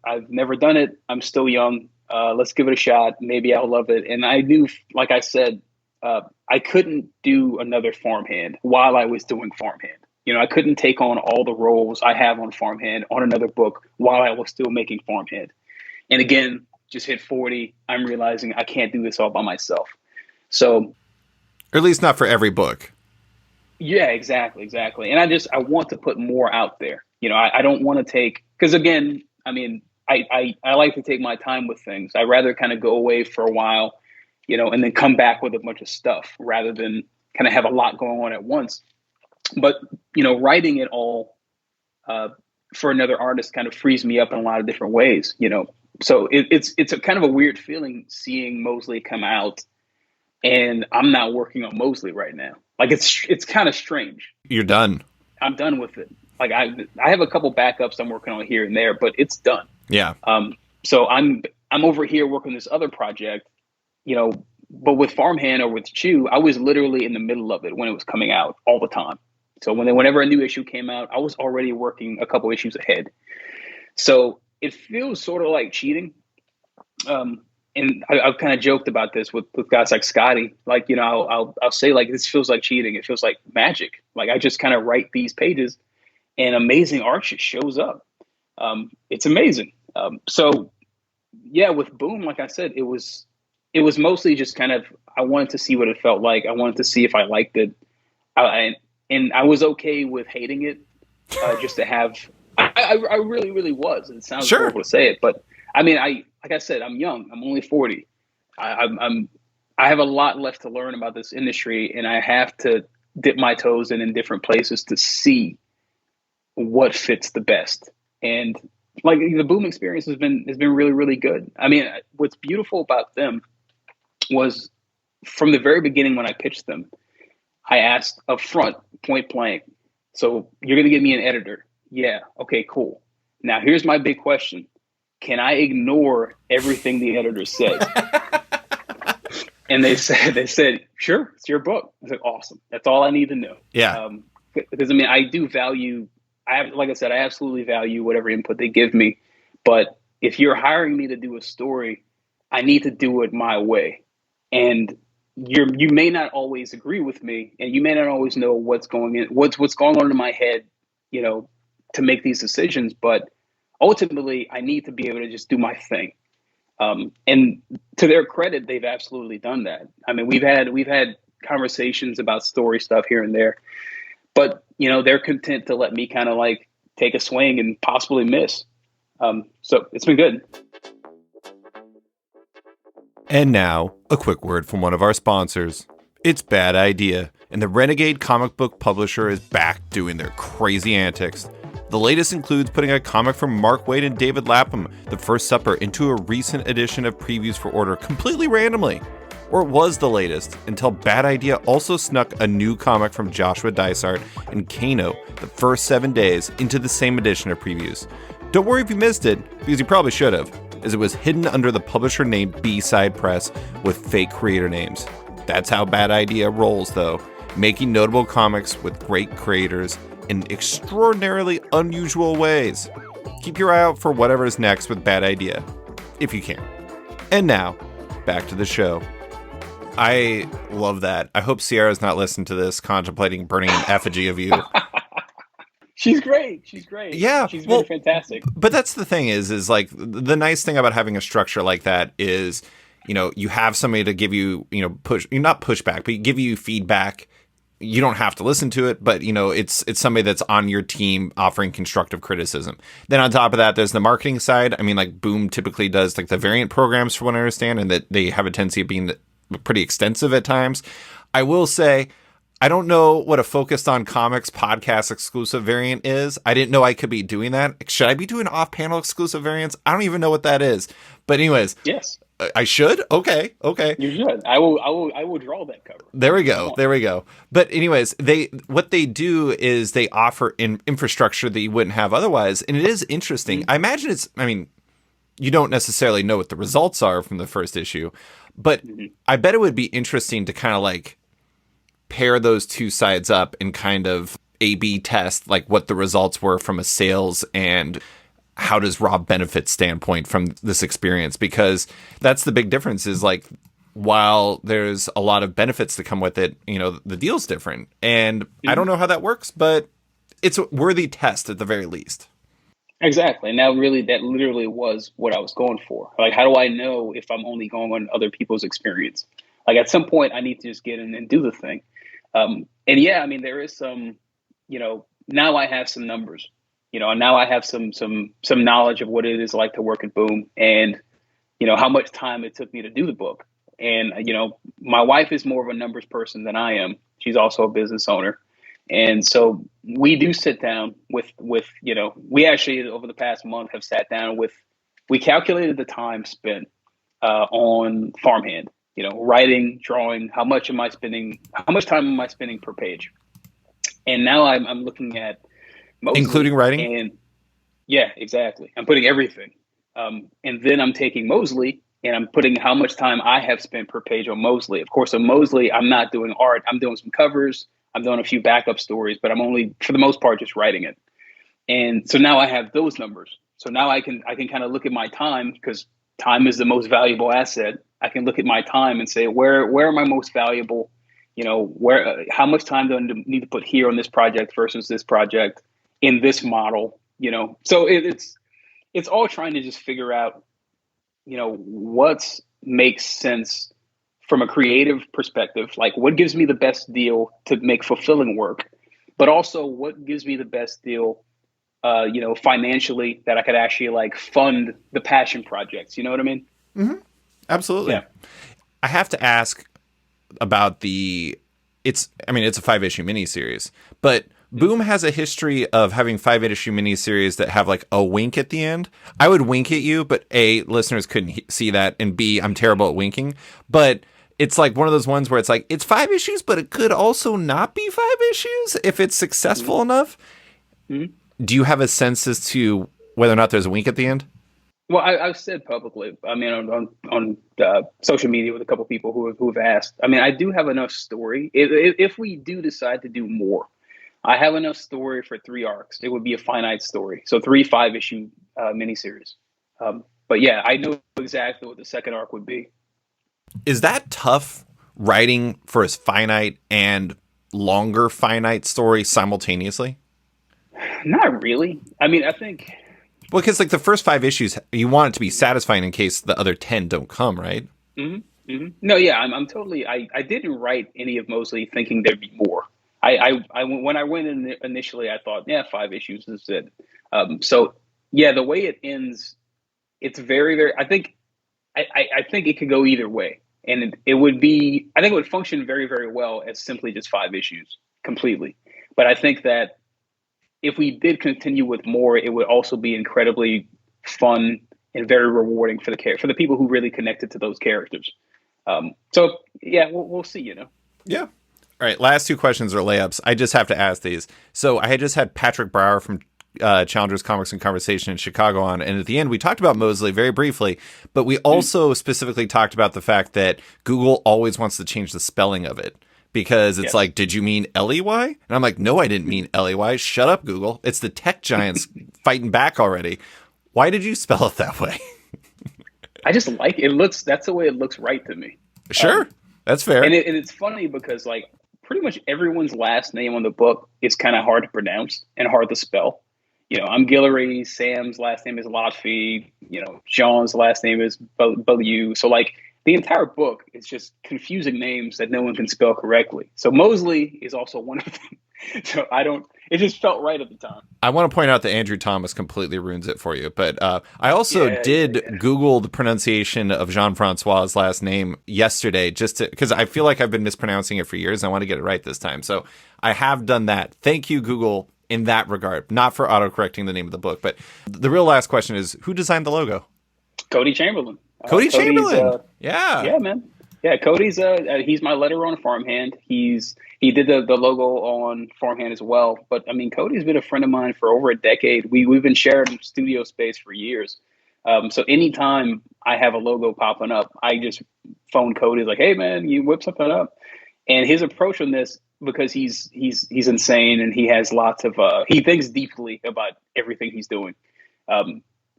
I've never done it. I'm still young. Let's give it a shot. Maybe I'll love it. And I knew, like I said, I couldn't do another Farmhand while I was doing Farmhand. I couldn't take on all the roles I have on Farmhand on another book while I was still making Farmhand. And again, just hit 40. I'm realizing I can't do this all by myself. So, or at least not for every book. Yeah, exactly. And I want to put more out there. I don't want to take, because again, I like to take my time with things. I rather kind of go away for a while, and then come back with a bunch of stuff rather than kind of have a lot going on at once. But, writing it all for another artist kind of frees me up in a lot of different ways, So it's a kind of a weird feeling seeing Mosely come out and I'm not working on Mosely right now. Like it's kind of strange. You're done. I'm done with it. Like I have a couple backups I'm working on here and there, but it's done. Yeah. So I'm over here working this other project, but with Farmhand or with Chew, I was literally in the middle of it when it was coming out all the time. So whenever a new issue came out, I was already working a couple issues ahead. So it feels sort of like cheating. And I've kind of joked about this with guys like Scotty. Like, I'll say like, this feels like cheating. It feels like magic. Like I just kind of write these pages and amazing art just shows up. It's amazing. So yeah, with Boom, like I said, it was mostly just kind of, I wanted to see what it felt like. I wanted to see if I liked it. And I was okay with hating it, just to have, I really, really was. It sounds horrible to say it, but like I said, I'm young. I'm only 40. I have a lot left to learn about this industry, and I have to dip my toes in different places to see what fits the best. And like the Boom experience has been really, really good. What's beautiful about them was from the very beginning when I pitched them, I asked up front, point blank, so you're going to give me an editor? Yeah. Okay, cool. Now here's my big question. Can I ignore everything the editor said? And they said, sure, it's your book. I was like, awesome. That's all I need to know. Yeah. Because I do value, like I said, I absolutely value whatever input they give me. But if you're hiring me to do a story, I need to do it my way. And you may not always agree with me, and you may not always know what's going on in my head, to make these decisions. But ultimately, I need to be able to just do my thing. And to their credit, they've absolutely done that. We've had conversations about story stuff here and there, but they're content to let me kind of like take a swing and possibly miss. So it's been good. And now, a quick word from one of our sponsors. It's Bad Idea, and the Renegade comic book publisher is back doing their crazy antics. The latest includes putting a comic from Mark Waid and David Lapham, The First Supper, into a recent edition of Previews for Order completely randomly. Or it was the latest, until Bad Idea also snuck a new comic from Joshua Dysart and Kano, The First 7 Days, into the same edition of Previews. Don't worry if you missed it, because you probably should have, as it was hidden under the publisher name B-Side Press with fake creator names. That's how Bad Idea rolls, though. Making notable comics with great creators in extraordinarily unusual ways. Keep your eye out for whatever's next with Bad Idea, if you can. And now, back to the show. I love that. I hope Sierra's not listening to this, contemplating burning an effigy of you. She's great. Yeah. She's really fantastic. But that's the thing is like the nice thing about having a structure like that is, you have somebody to give you, not pushback, but give you feedback. You don't have to listen to it, but it's somebody that's on your team offering constructive criticism. Then on top of that, there's the marketing side. I mean, like Boom typically does like the variant programs, from what I understand, and that they have a tendency of being pretty extensive at times. I will say, I don't know what a Focused on Comics podcast exclusive variant is. I didn't know I could be doing that. Should I be doing off-panel exclusive variants? I don't even know what that is. But anyways, yes, I should. Okay. You should. I will draw that cover. There we go. But anyways, what they do is they offer infrastructure that you wouldn't have otherwise, and it is interesting. Mm-hmm. I imagine you don't necessarily know what the results are from the first issue, but I bet it would be interesting to kind of like pair those two sides up and kind of A/B test like what the results were from a sales and how does Rob benefit standpoint from this experience, because that's the big difference is like, while there's a lot of benefits that come with it, the deal's different. And I don't know how that works, but it's a worthy test at the very least. Exactly. And that literally was what I was going for. Like, how do I know if I'm only going on other people's experience? Like, at some point I need to just get in and do the thing. And yeah, I mean, there is some, now I have some numbers, and now I have some knowledge of what it is like to work at Boom, and, how much time it took me to do the book. And, my wife is more of a numbers person than I am. She's also a business owner. And so we do sit down with, we actually over the past month have sat down we calculated the time spent on Farmhand, writing, drawing, how much time am I spending per page? And now I'm looking at Mosely, including writing. And yeah, exactly. I'm putting everything. And then I'm taking Mosely and I'm putting how much time I have spent per page on Mosely. Of course, on Mosely, I'm not doing art. I'm doing some covers. I'm doing a few backup stories, but I'm only, for the most part, just writing it. And so now I have those numbers. So now I can kind of look at my time, because time is the most valuable asset. I can look at my time and say, where am I most valuable? How much time do I need to put here on this project versus this project in this model? So it's all trying to just figure out, what makes sense from a creative perspective, like what gives me the best deal to make fulfilling work, but also what gives me the best deal, financially, that I could actually like fund the passion projects. You know what I mean? Mm-hmm. Absolutely. Yeah. I have to ask about it's a 5-issue miniseries, but Boom has a history of having 5-issue miniseries that have like a wink at the end. I would wink at you, but A, listeners couldn't see that, and B, I'm terrible at winking. But it's like one of those ones where it's like, it's 5 issues, but it could also not be 5 issues if it's successful enough. Mm-hmm. Do you have a sense as to whether or not there's a wink at the end? Well, I've said publicly, on social media with a couple people who have asked. I do have enough story. If we do decide to do more, I have enough story for 3 arcs. It would be a finite story. So 3 5-issue miniseries. But yeah, I know exactly what the second arc would be. Is that tough writing for a finite and longer finite story simultaneously? Not really. I think... Well, because like the first 5 issues, you want it to be satisfying in case the other 10 don't come, right? Mm-hmm. Mm-hmm. No, yeah, I'm totally... I didn't write any of Mosely thinking there'd be more. When I went in initially, I thought, 5 issues is it. So yeah, the way it ends, it's very, very. I think it could go either way, and it would be. I think it would function very, very well as simply just 5 issues completely. But I think that if we did continue with more, it would also be incredibly fun and very rewarding for the people who really connected to those characters. So yeah, we'll see. Yeah. All right, last 2 questions are layups. I just have to ask these. So I had just had Patrick Brower from Challengers Comics and Conversation in Chicago on, and at the end we talked about Mosely very briefly, but we also specifically talked about the fact that Google always wants to change the spelling of it. Because it's like, did you mean Ley? And I'm like, no, I didn't mean Ley. Shut up, Google. It's the tech giants fighting back already. Why did you spell it that way? I just like it. That's the way it looks right to me. Sure. That's fair. And it's funny because like pretty much everyone's last name on the book is kind of hard to pronounce and hard to spell. I'm Guillory. Sam's last name is Lotfi. John's last name is Bellew. So like, the entire book is just confusing names that no one can spell correctly. So Mosely is also one of them. So it just felt right at the time. I want to point out that Andrew Thomas completely ruins it for you. But I also did Google the pronunciation of Jean-Francois's last name yesterday, just because I feel like I've been mispronouncing it for years. And I want to get it right this time. So I have done that. Thank you, Google, in that regard. Not for autocorrecting the name of the book. But the real last question is, who designed the logo? Cody Chamberlain. Cody Chamberlain. Yeah, man. Yeah, Cody's he's my letterer on Farmhand. He did the logo on Farmhand as well. But I mean, Cody's been a friend of mine for over a decade. We've been sharing studio space for years. So anytime I have a logo popping up, I just phone Cody like, "Hey man, you whip something up." And his approach on this, because he's insane and he has lots of he thinks deeply about everything he's doing.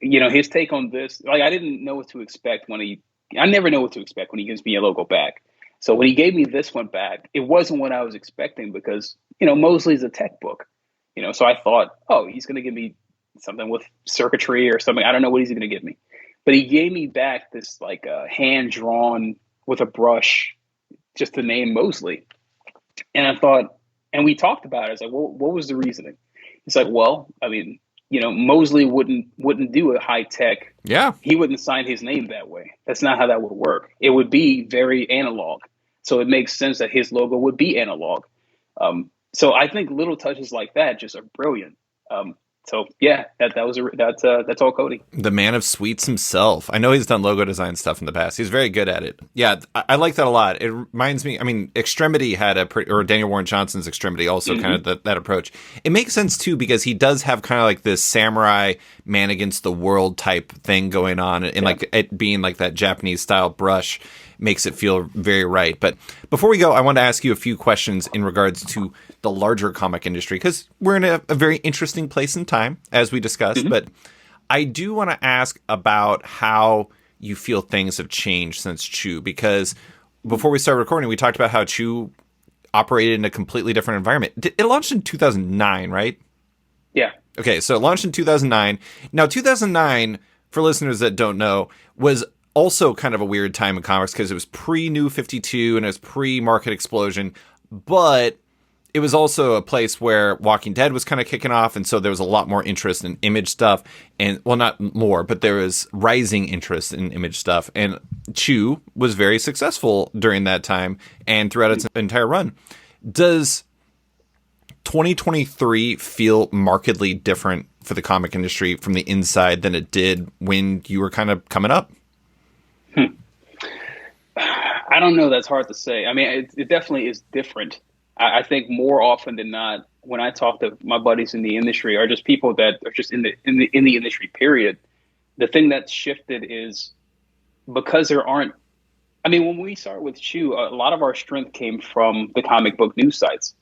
His take on this, like I didn't know what to expect I never know what to expect when he gives me a logo back. So when he gave me this one back, it wasn't what I was expecting because, Mosely's a tech book, so I thought, oh, he's going to give me something with circuitry or something. I don't know what he's going to give me, but he gave me back this like hand drawn with a brush, just the name Mosely. And I thought, and we talked about it. I was like, well, what was the reasoning? It's like, well, I mean, Mosely wouldn't do a high tech. Yeah. He wouldn't sign his name that way. That's not how that would work. It would be very analog. So it makes sense that his logo would be analog. So I think little touches like that just are brilliant. So yeah, that's all Cody. The man of sweets himself. I know he's done logo design stuff in the past. He's very good at it. Yeah, I like that a lot. It reminds me, I mean, Extremity had or Daniel Warren Johnson's Extremity also kind of that approach. It makes sense too, because he does have kind of like this samurai man against the world type thing going on. And like it being like that Japanese style brush makes it feel very right. But before we go, I want to ask you a few questions in regards to the larger comic industry, because we're in a very interesting place in time, as we discussed. But I do want to ask about how you feel things have changed since Chew, because before we started recording, we talked about how Chew operated in a completely different environment. It launched in 2009, right? Yeah. Okay, so it launched in 2009. Now, 2009, for listeners that don't know, was also kind of a weird time in comics because it was pre-New 52 and it was pre-Market Explosion, but it was also a place where Walking Dead was kind of kicking off, and so there was a lot more interest in Image stuff, and well, not more, but there was rising interest in Image stuff, and Chew was very successful during that time and throughout its entire run. Does 2023 feel markedly different for the comic industry from the inside than it did when you were kind of coming up? I don't know. That's hard to say. I mean, it definitely is different. I think more often than not, when I talk to my buddies in the industry or just people that are just in the industry period, the thing that's shifted is because there aren't. I mean, when we started with Chew, a lot of our strength came from the comic book news sites,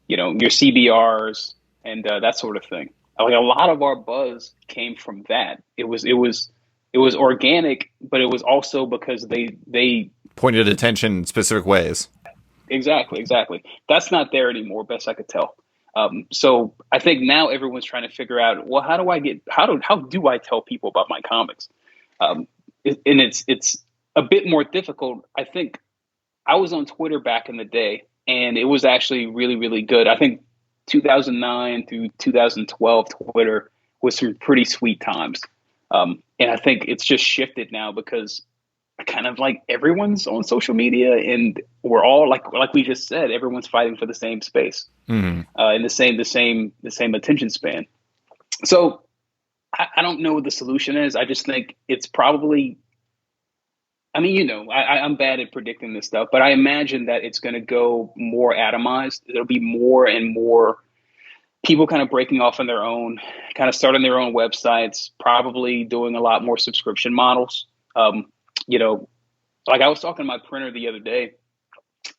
your CBRs and that sort of thing. Like a lot of our buzz came from that. It was organic, but it was also because they pointed attention in specific ways. Exactly. That's not there anymore, best I could tell. So I think now everyone's trying to figure out, well, how do I tell people about my comics? And it's a bit more difficult. I think I was on Twitter back in the day, and it was actually really, really good. I think 2009 through 2012 Twitter was some pretty sweet times. And I think it's just shifted now because kind of like everyone's on social media and we're all like we just said, everyone's fighting for the same space and the same attention span. So I don't know what the solution is. I just think it's probably, I mean, I'm bad at predicting this stuff, but I imagine that it's going to go more atomized. There'll be more and more people kind of breaking off on their own, kind of starting their own websites, probably doing a lot more subscription models. You know, like I was talking to my printer the other day,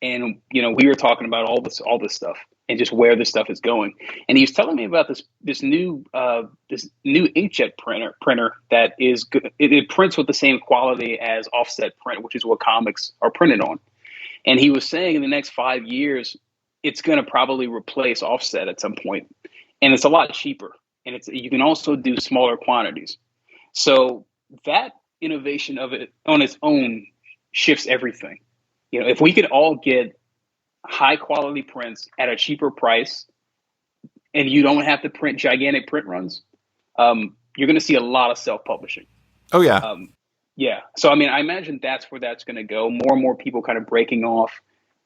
and we were talking about all this stuff and just where this stuff is going. And he was telling me about this new inkjet printer that is good. It prints with the same quality as offset print, which is what comics are printed on. And he was saying in the next 5 years, it's going to probably replace offset at some point, and it's a lot cheaper. And you can also do smaller quantities. So that innovation of it on its own shifts everything. If we could all get high quality prints at a cheaper price, and you don't have to print gigantic print runs, you're going to see a lot of self-publishing. Oh yeah. Yeah. So, I mean, I imagine that's where that's going to go. More and more people kind of breaking off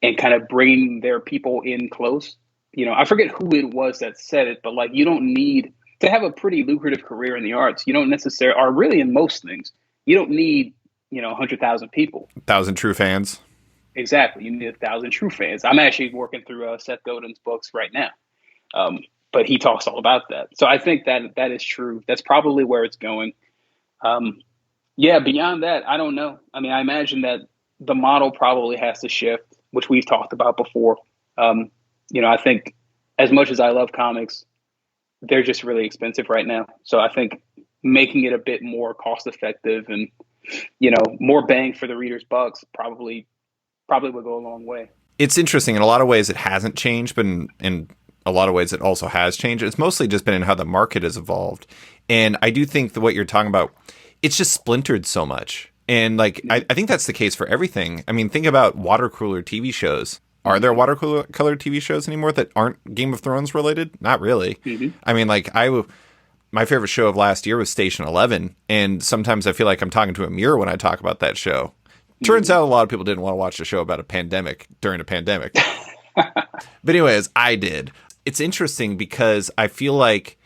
and kind of bringing their people in close. I forget who it was that said it, but like, you don't need to have a pretty lucrative career in the arts. You don't necessarily, or really in most things, you don't need, 100,000 people. 1,000 true fans. Exactly. You need 1,000 true fans. I'm actually working through Seth Godin's books right now. But he talks all about that. So I think that is true. That's probably where it's going. Yeah, beyond that, I don't know. I mean, I imagine that the model probably has to shift, which we've talked about before. I think as much as I love comics, they're just really expensive right now. So I think making it a bit more cost effective and, more bang for the reader's bucks probably would go a long way. It's interesting. In a lot of ways, it hasn't changed, but in a lot of ways, it also has changed. It's mostly just been in how the market has evolved. And I do think that what you're talking about, it's just splintered so much. And like, I think that's the case for everything. I mean, think about water cooler TV shows. Are there water cooler TV shows anymore that aren't Game of Thrones related? Not really. Mm-hmm. I mean, like my favorite show of last year was Station 11. And sometimes I feel like I'm talking to a mirror when I talk about that show. Turns out a lot of people didn't want to watch a show about a pandemic during a pandemic. But anyways, I did. It's interesting because I feel like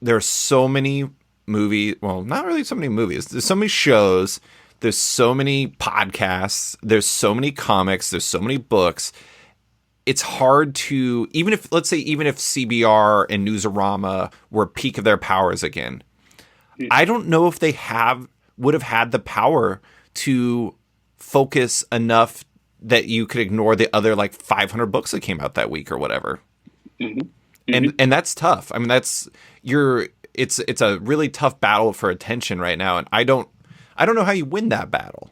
there are so many movies. Well, not really so many movies. There's so many shows. There's so many podcasts. There's so many comics. There's so many books. It's hard to, even if CBR and Newsarama were peak of their powers again, I don't know if they would have had the power to focus enough that you could ignore the other like 500 books that came out that week or whatever. Mm-hmm. Mm-hmm. And that's tough. I mean, it's a really tough battle for attention right now. And I don't know how you win that battle.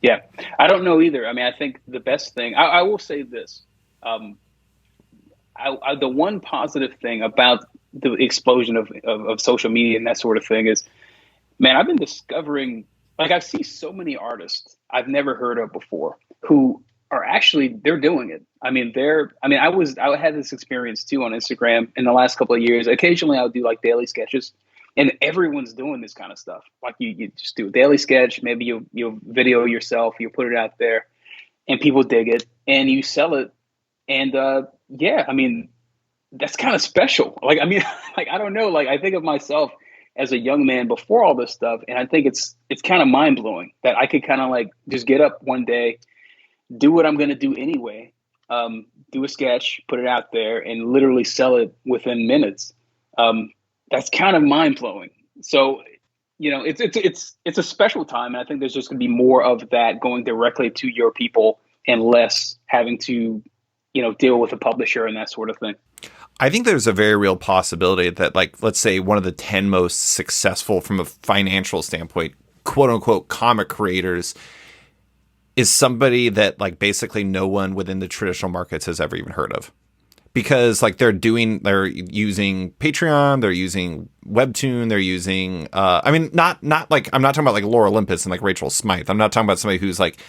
Yeah, I don't know either. I mean, I think the best thing, I will say this. The one positive thing about the explosion of social media and that sort of thing is, man, I've been discovering, like, I see so many artists I've never heard of before who are actually, they're doing it. I mean, I had this experience too on Instagram in the last couple of years. Occasionally I'll do like daily sketches, and everyone's doing this kind of stuff. Like you just do a daily sketch, maybe you'll video yourself, you put it out there, and people dig it, and you sell it. And yeah, I mean, that's kind of special. Like, I mean, like, I don't know, like, I think of myself as a young man before all this stuff, and I think it's kind of mind blowing that I could kind of like just get up one day, do what I'm going to do anyway, do a sketch, put it out there, and literally sell it within minutes. That's kind of mind blowing. So, it's a special time, and I think there's just going to be more of that going directly to your people and less having to, deal with a publisher and that sort of thing. I think there's a very real possibility that, like, let's say one of the 10 most successful from a financial standpoint, quote unquote, comic creators is somebody that, like, basically no one within the traditional markets has ever even heard of. Because, like, they're using Patreon, they're using Webtoon, they're using, not like, I'm not talking about like Laura Olympus and like Rachel Smythe. I'm not talking about somebody who's like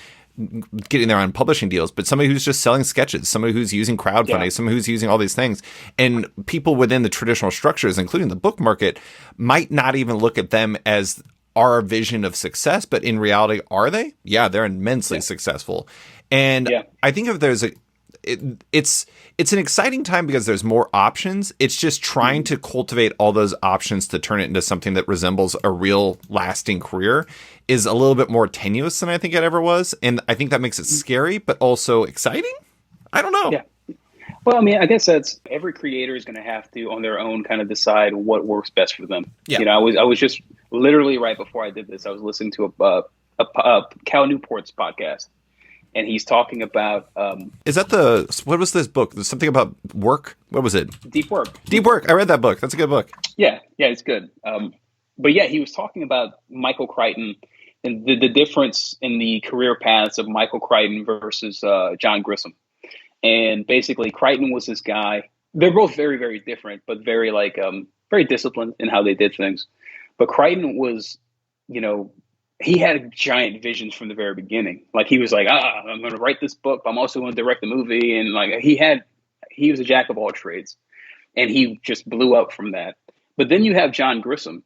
getting their own publishing deals, but somebody who's just selling sketches, somebody who's using crowdfunding, somebody who's using all these things. And people within the traditional structures, including the book market, might not even look at them as our vision of success, but in reality, are they? Yeah, they're immensely successful. And I think if there's it's an exciting time because there's more options. It's just trying to cultivate all those options to turn it into something that resembles a real lasting career is a little bit more tenuous than I think it ever was. And I think that makes it scary, but also exciting. I don't know. Yeah. Well, I mean, I guess that's every creator is going to have to on their own kind of decide what works best for them. Yeah. You know, I was just literally right before I did this, I was listening to a Cal Newport's podcast, and he's talking about Is that what was this book? There's something about work. What was it? deep work. Deep Work. I read that book. That's a good book. Yeah, yeah, it's good. But yeah, he was talking about Michael Crichton and the difference in the career paths of Michael Crichton versus John Grisham. And basically, Crichton was this guy. They're both very, very different, but very very disciplined in how they did things. But Crichton was, you know, he had giant visions from the very beginning. Like he was like, I'm going to write this book, but I'm also going to direct the movie. And like he was a jack of all trades, and he just blew up from that. But then you have John Grisham,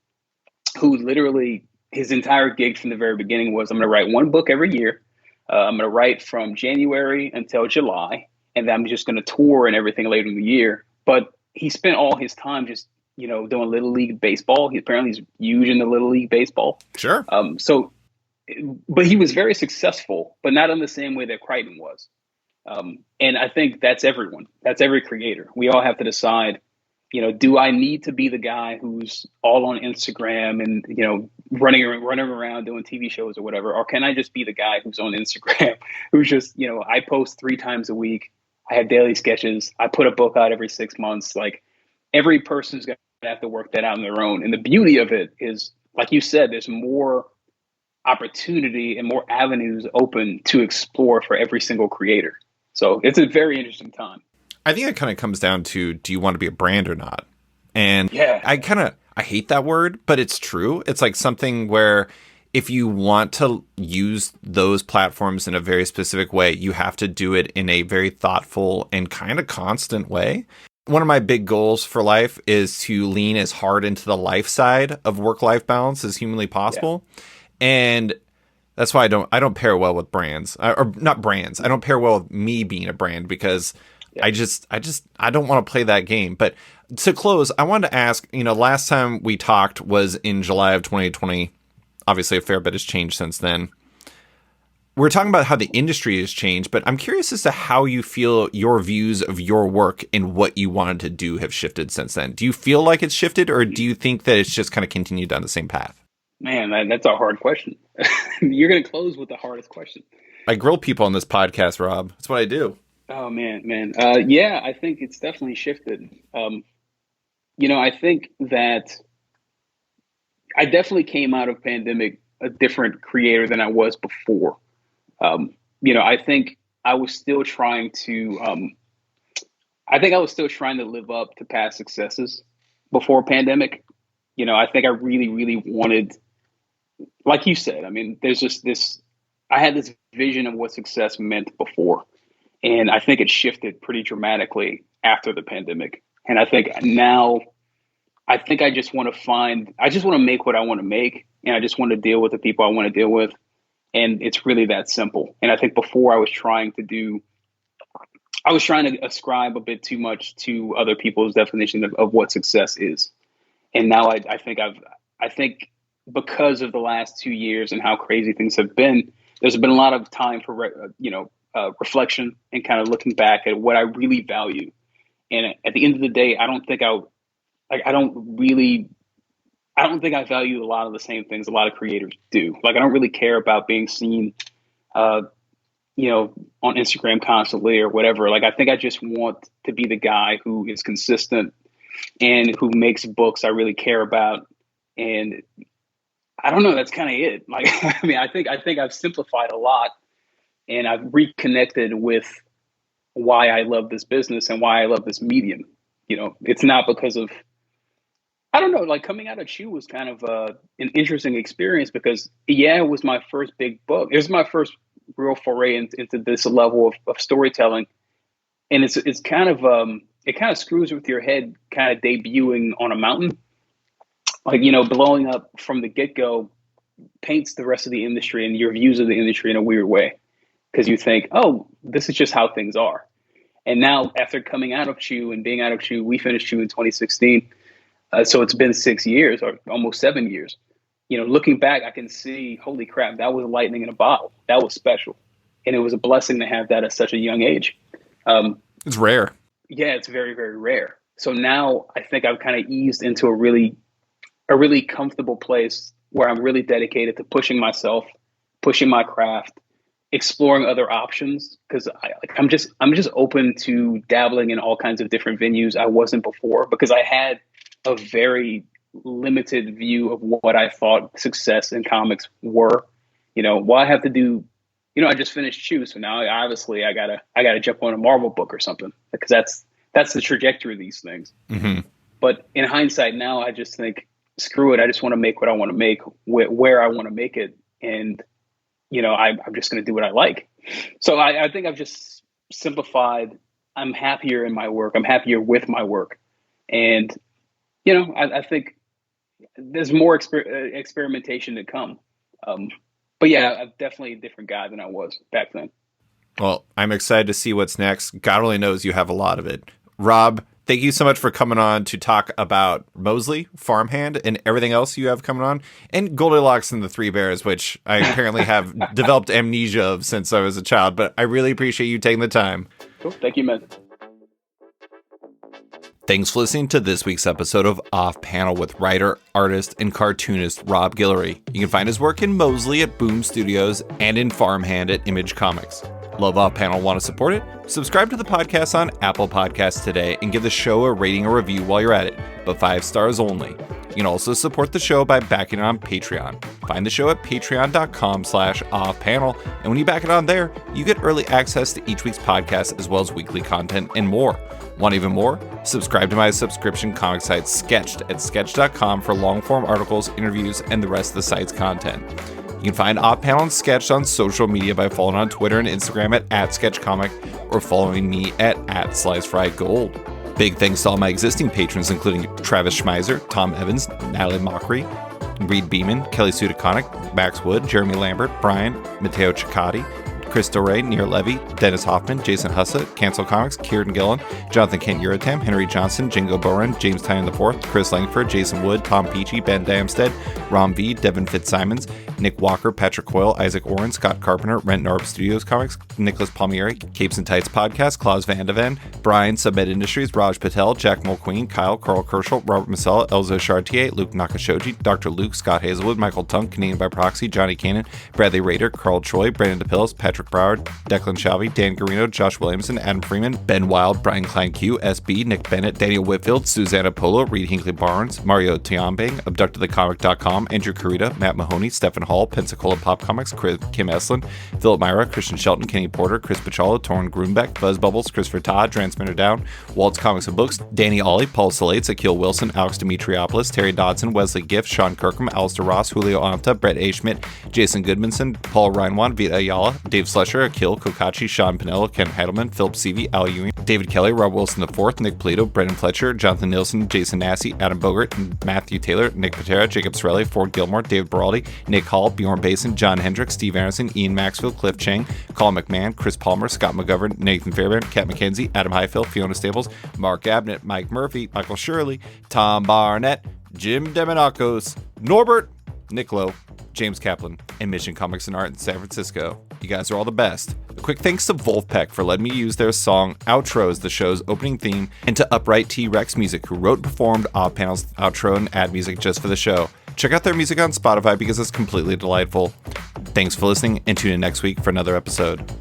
who literally his entire gig from the very beginning was, I'm going to write one book every year. I'm going to write from January until July, and then I'm just going to tour and everything later in the year. But he spent all his time just, you know, doing Little League baseball. He apparently is huge in the Little League baseball. Sure. But he was very successful, but not in the same way that Crichton was. And I think that's everyone. That's every creator. We all have to decide, you know, do I need to be the guy who's all on Instagram and, you know, running around doing TV shows or whatever? Or can I just be the guy who's on Instagram, who's just, you know, I post 3 times a week. I have daily sketches. I put a book out every 6 months. Like every person's going to have to work that out on their own. And the beauty of it is, like you said, there's more opportunity and more avenues open to explore for every single creator. So it's a very interesting time. I think it kind of comes down to, do you want to be a brand or not? And yeah, I hate that word, but it's true. It's like something where if you want to use those platforms in a very specific way, you have to do it in a very thoughtful and kind of constant way. One of my big goals for life is to lean as hard into the life side of work-life balance as humanly possible. Yeah. And that's why I don't pair well with brands, or not brands. I don't pair well with me being a brand, because I don't want to play that game. But to close, I wanted to ask, you know, last time we talked was in July of 2020. Obviously, a fair bit has changed since then. We're talking about how the industry has changed, but I'm curious as to how you feel your views of your work and what you wanted to do have shifted since then. Do you feel like it's shifted, or do you think that it's just kind of continued down the same path? Man, that's a hard question. You're going to close with the hardest question. I grill people on this podcast, Rob. That's what I do. Oh, man. Yeah, I think it's definitely shifted. You know, I think that I definitely came out of pandemic a different creator than I was before. You know, I think I was still trying to live up to past successes before pandemic. You know, I think I really, really wanted, like you said, I mean, there's just I had this vision of what success meant before. And I think it shifted pretty dramatically after the pandemic. And I think now, I just want to make what I want to make. And I just want to deal with the people I want to deal with. And it's really that simple. And I think before I was trying to ascribe a bit too much to other people's definition of what success is. And now I think because of the last 2 years and how crazy things have been, there's been a lot of time for, reflection and kind of looking back at what I really value. And at the end of the day, I don't think I value a lot of the same things a lot of creators do. Like, I don't really care about being seen, on Instagram constantly or whatever. Like, I think I just want to be the guy who is consistent and who makes books I really care about. And I don't know, that's kind of it. Like, I mean, I think I've simplified a lot, and I've reconnected with why I love this business and why I love this medium. You know, it's not because of, I don't know, like coming out of Chew was kind of an interesting experience because, it was my first big book. It was my first real foray into this level of storytelling. And it's kind of, it kind of screws with your head, kind of debuting on a mountain. Like, you know, blowing up from the get-go paints the rest of the industry and your views of the industry in a weird way. Because you think, oh, this is just how things are. And now, after coming out of Chew and being out of Chew, we finished Chew in 2016. So it's been 6 years or almost 7 years. You know, looking back, I can see, holy crap, that was lightning in a bottle. That was special. And it was a blessing to have that at such a young age. It's rare. yeah, it's very, very rare. So now I think I've kind of eased into a really comfortable place where I'm really dedicated to pushing myself, pushing my craft, exploring other options because I'm just open to dabbling in all kinds of different venues I wasn't before because I had a very limited view of what I thought success in comics were. Well, I have to do. I just finished Chew, so now obviously I gotta jump on a Marvel book or something because that's the trajectory of these things. Mm-hmm. But in hindsight now, I just think screw it. I just want to make what I want to make where I want to make it, and I'm just going to do what I like. So I think I've just simplified. I'm happier in my work. I'm happier with my work, and I think there's more experimentation to come. But yeah, I'm definitely a different guy than I was back then. Well, I'm excited to see what's next. God only knows you have a lot of it. Rob, thank you so much for coming on to talk about Mosely, Farmhand, and everything else you have coming on, and Goldilocks and the Three Bears, which I apparently have developed amnesia of since I was a child, but I really appreciate you taking the time. Cool. Thank you, man. Thanks for listening to this week's episode of Off Panel with writer, artist, and cartoonist Rob Guillory. You can find his work in Mosely at Boom Studios and in Farmhand at Image Comics. Love Off Panel, want to support it? Subscribe to the podcast on Apple Podcasts today and give the show a rating or review while you're at it, but 5 stars only. You can also support the show by backing it on Patreon. Find the show at patreon.com/offpanel, and when you back it on there, you get early access to each week's podcast as well as weekly content and more. Want even more? Subscribe to my subscription comic site Sketched at sketch.com for long-form articles, interviews, and the rest of the site's content. You can find Off Panel and Sketched on social media by following on Twitter and Instagram at @sketchcomic or following me at @slicefrygold. Big thanks to all my existing patrons, including Travis Schmeiser, Tom Evans, Natalie Mockery, Reed Beeman, Kelly Sudaconic, Max Wood, Jeremy Lambert, Brian, Matteo Ciccati, Chris Doré, Near Levy, Dennis Hoffman, Jason Hussa, Cancel Comics, Kieran Gillen, Jonathan Kent Uratam, Henry Johnson, Jingo Boren, James Tynan IV, Chris Langford, Jason Wood, Tom Peachy, Ben Damstead, Rom V, Devin Fitzsimons, Nick Walker, Patrick Coyle, Isaac Oren, Scott Carpenter, Rent Norb Studios Comics, Nicholas Palmieri, Capes and Tights Podcast, Klaus Van de Ven, Brian, Submed Industries, Raj Patel, Jack Mulqueen, Kyle, Carl Kerschel, Robert Masella, Elzo Chartier, Luke Nakashoji, Dr. Luke, Scott Hazelwood, Michael Tunk, Canadian by Proxy, Johnny Cannon, Bradley Rader, Carl Choi, Brandon DePills, Patrick Broward, Declan Shalvey, Dan Garino, Josh Williamson, Adam Freeman, Ben Wild, Brian Klein Q, SB, Nick Bennett, Daniel Whitfield, Susanna Polo, Reed Hinkley Barnes, Mario Tiambang, AbductedTheComic.com, Andrew Carita, Matt Mahoney, Stephen Hall, Pensacola Pop Comics, Kim Eslin, Philip Myra, Christian Shelton, Kenny Porter, Chris Pachalo, Torrin Grunbeck, Buzz Bubbles, Christopher Todd, Transmitter Down, Waltz Comics and Books, Danny Ollie, Paul Salates, Akil Wilson, Alex Demetriopoulos, Terry Dodson, Wesley Gift, Sean Kirkham, Alistair Ross, Julio Anta, Brett A. Schmidt, Jason Goodmanson, Paul Reinwan, Vita Ayala, Dave Slusher, Akil, Kokachi, Sean Pinello, Ken Heidelman, Philip Seavey, Al Ewing, David Kelly, Rob Wilson IV, Nick Polito, Brendan Fletcher, Jonathan Nielsen, Jason Massey, Adam Bogart, Matthew Taylor, Nick Patera, Jacob Sorelli, Ford Gilmore, David Baraldi, Nick Hall, Bjorn Basin, John Hendricks, Steve Anderson, Ian Maxfield, Cliff Chang, Colin McMahon, Chris Palmer, Scott McGovern, Nathan Fairbairn, Kat McKenzie, Adam Highfield, Fiona Staples, Mark Abnett, Mike Murphy, Michael Shirley, Tom Barnett, Jim Demonakos, Norbert, Nick Lowe, James Kaplan, and Mission Comics and Art in San Francisco. You guys are all the best. A quick thanks to Wolfpack for letting me use their song Outro as the show's opening theme, and to Upright T-Rex Music, who wrote and performed Off Panel's outro and ad music just for the show. Check out their music on Spotify because it's completely delightful. Thanks for listening, and tune in next week for another episode.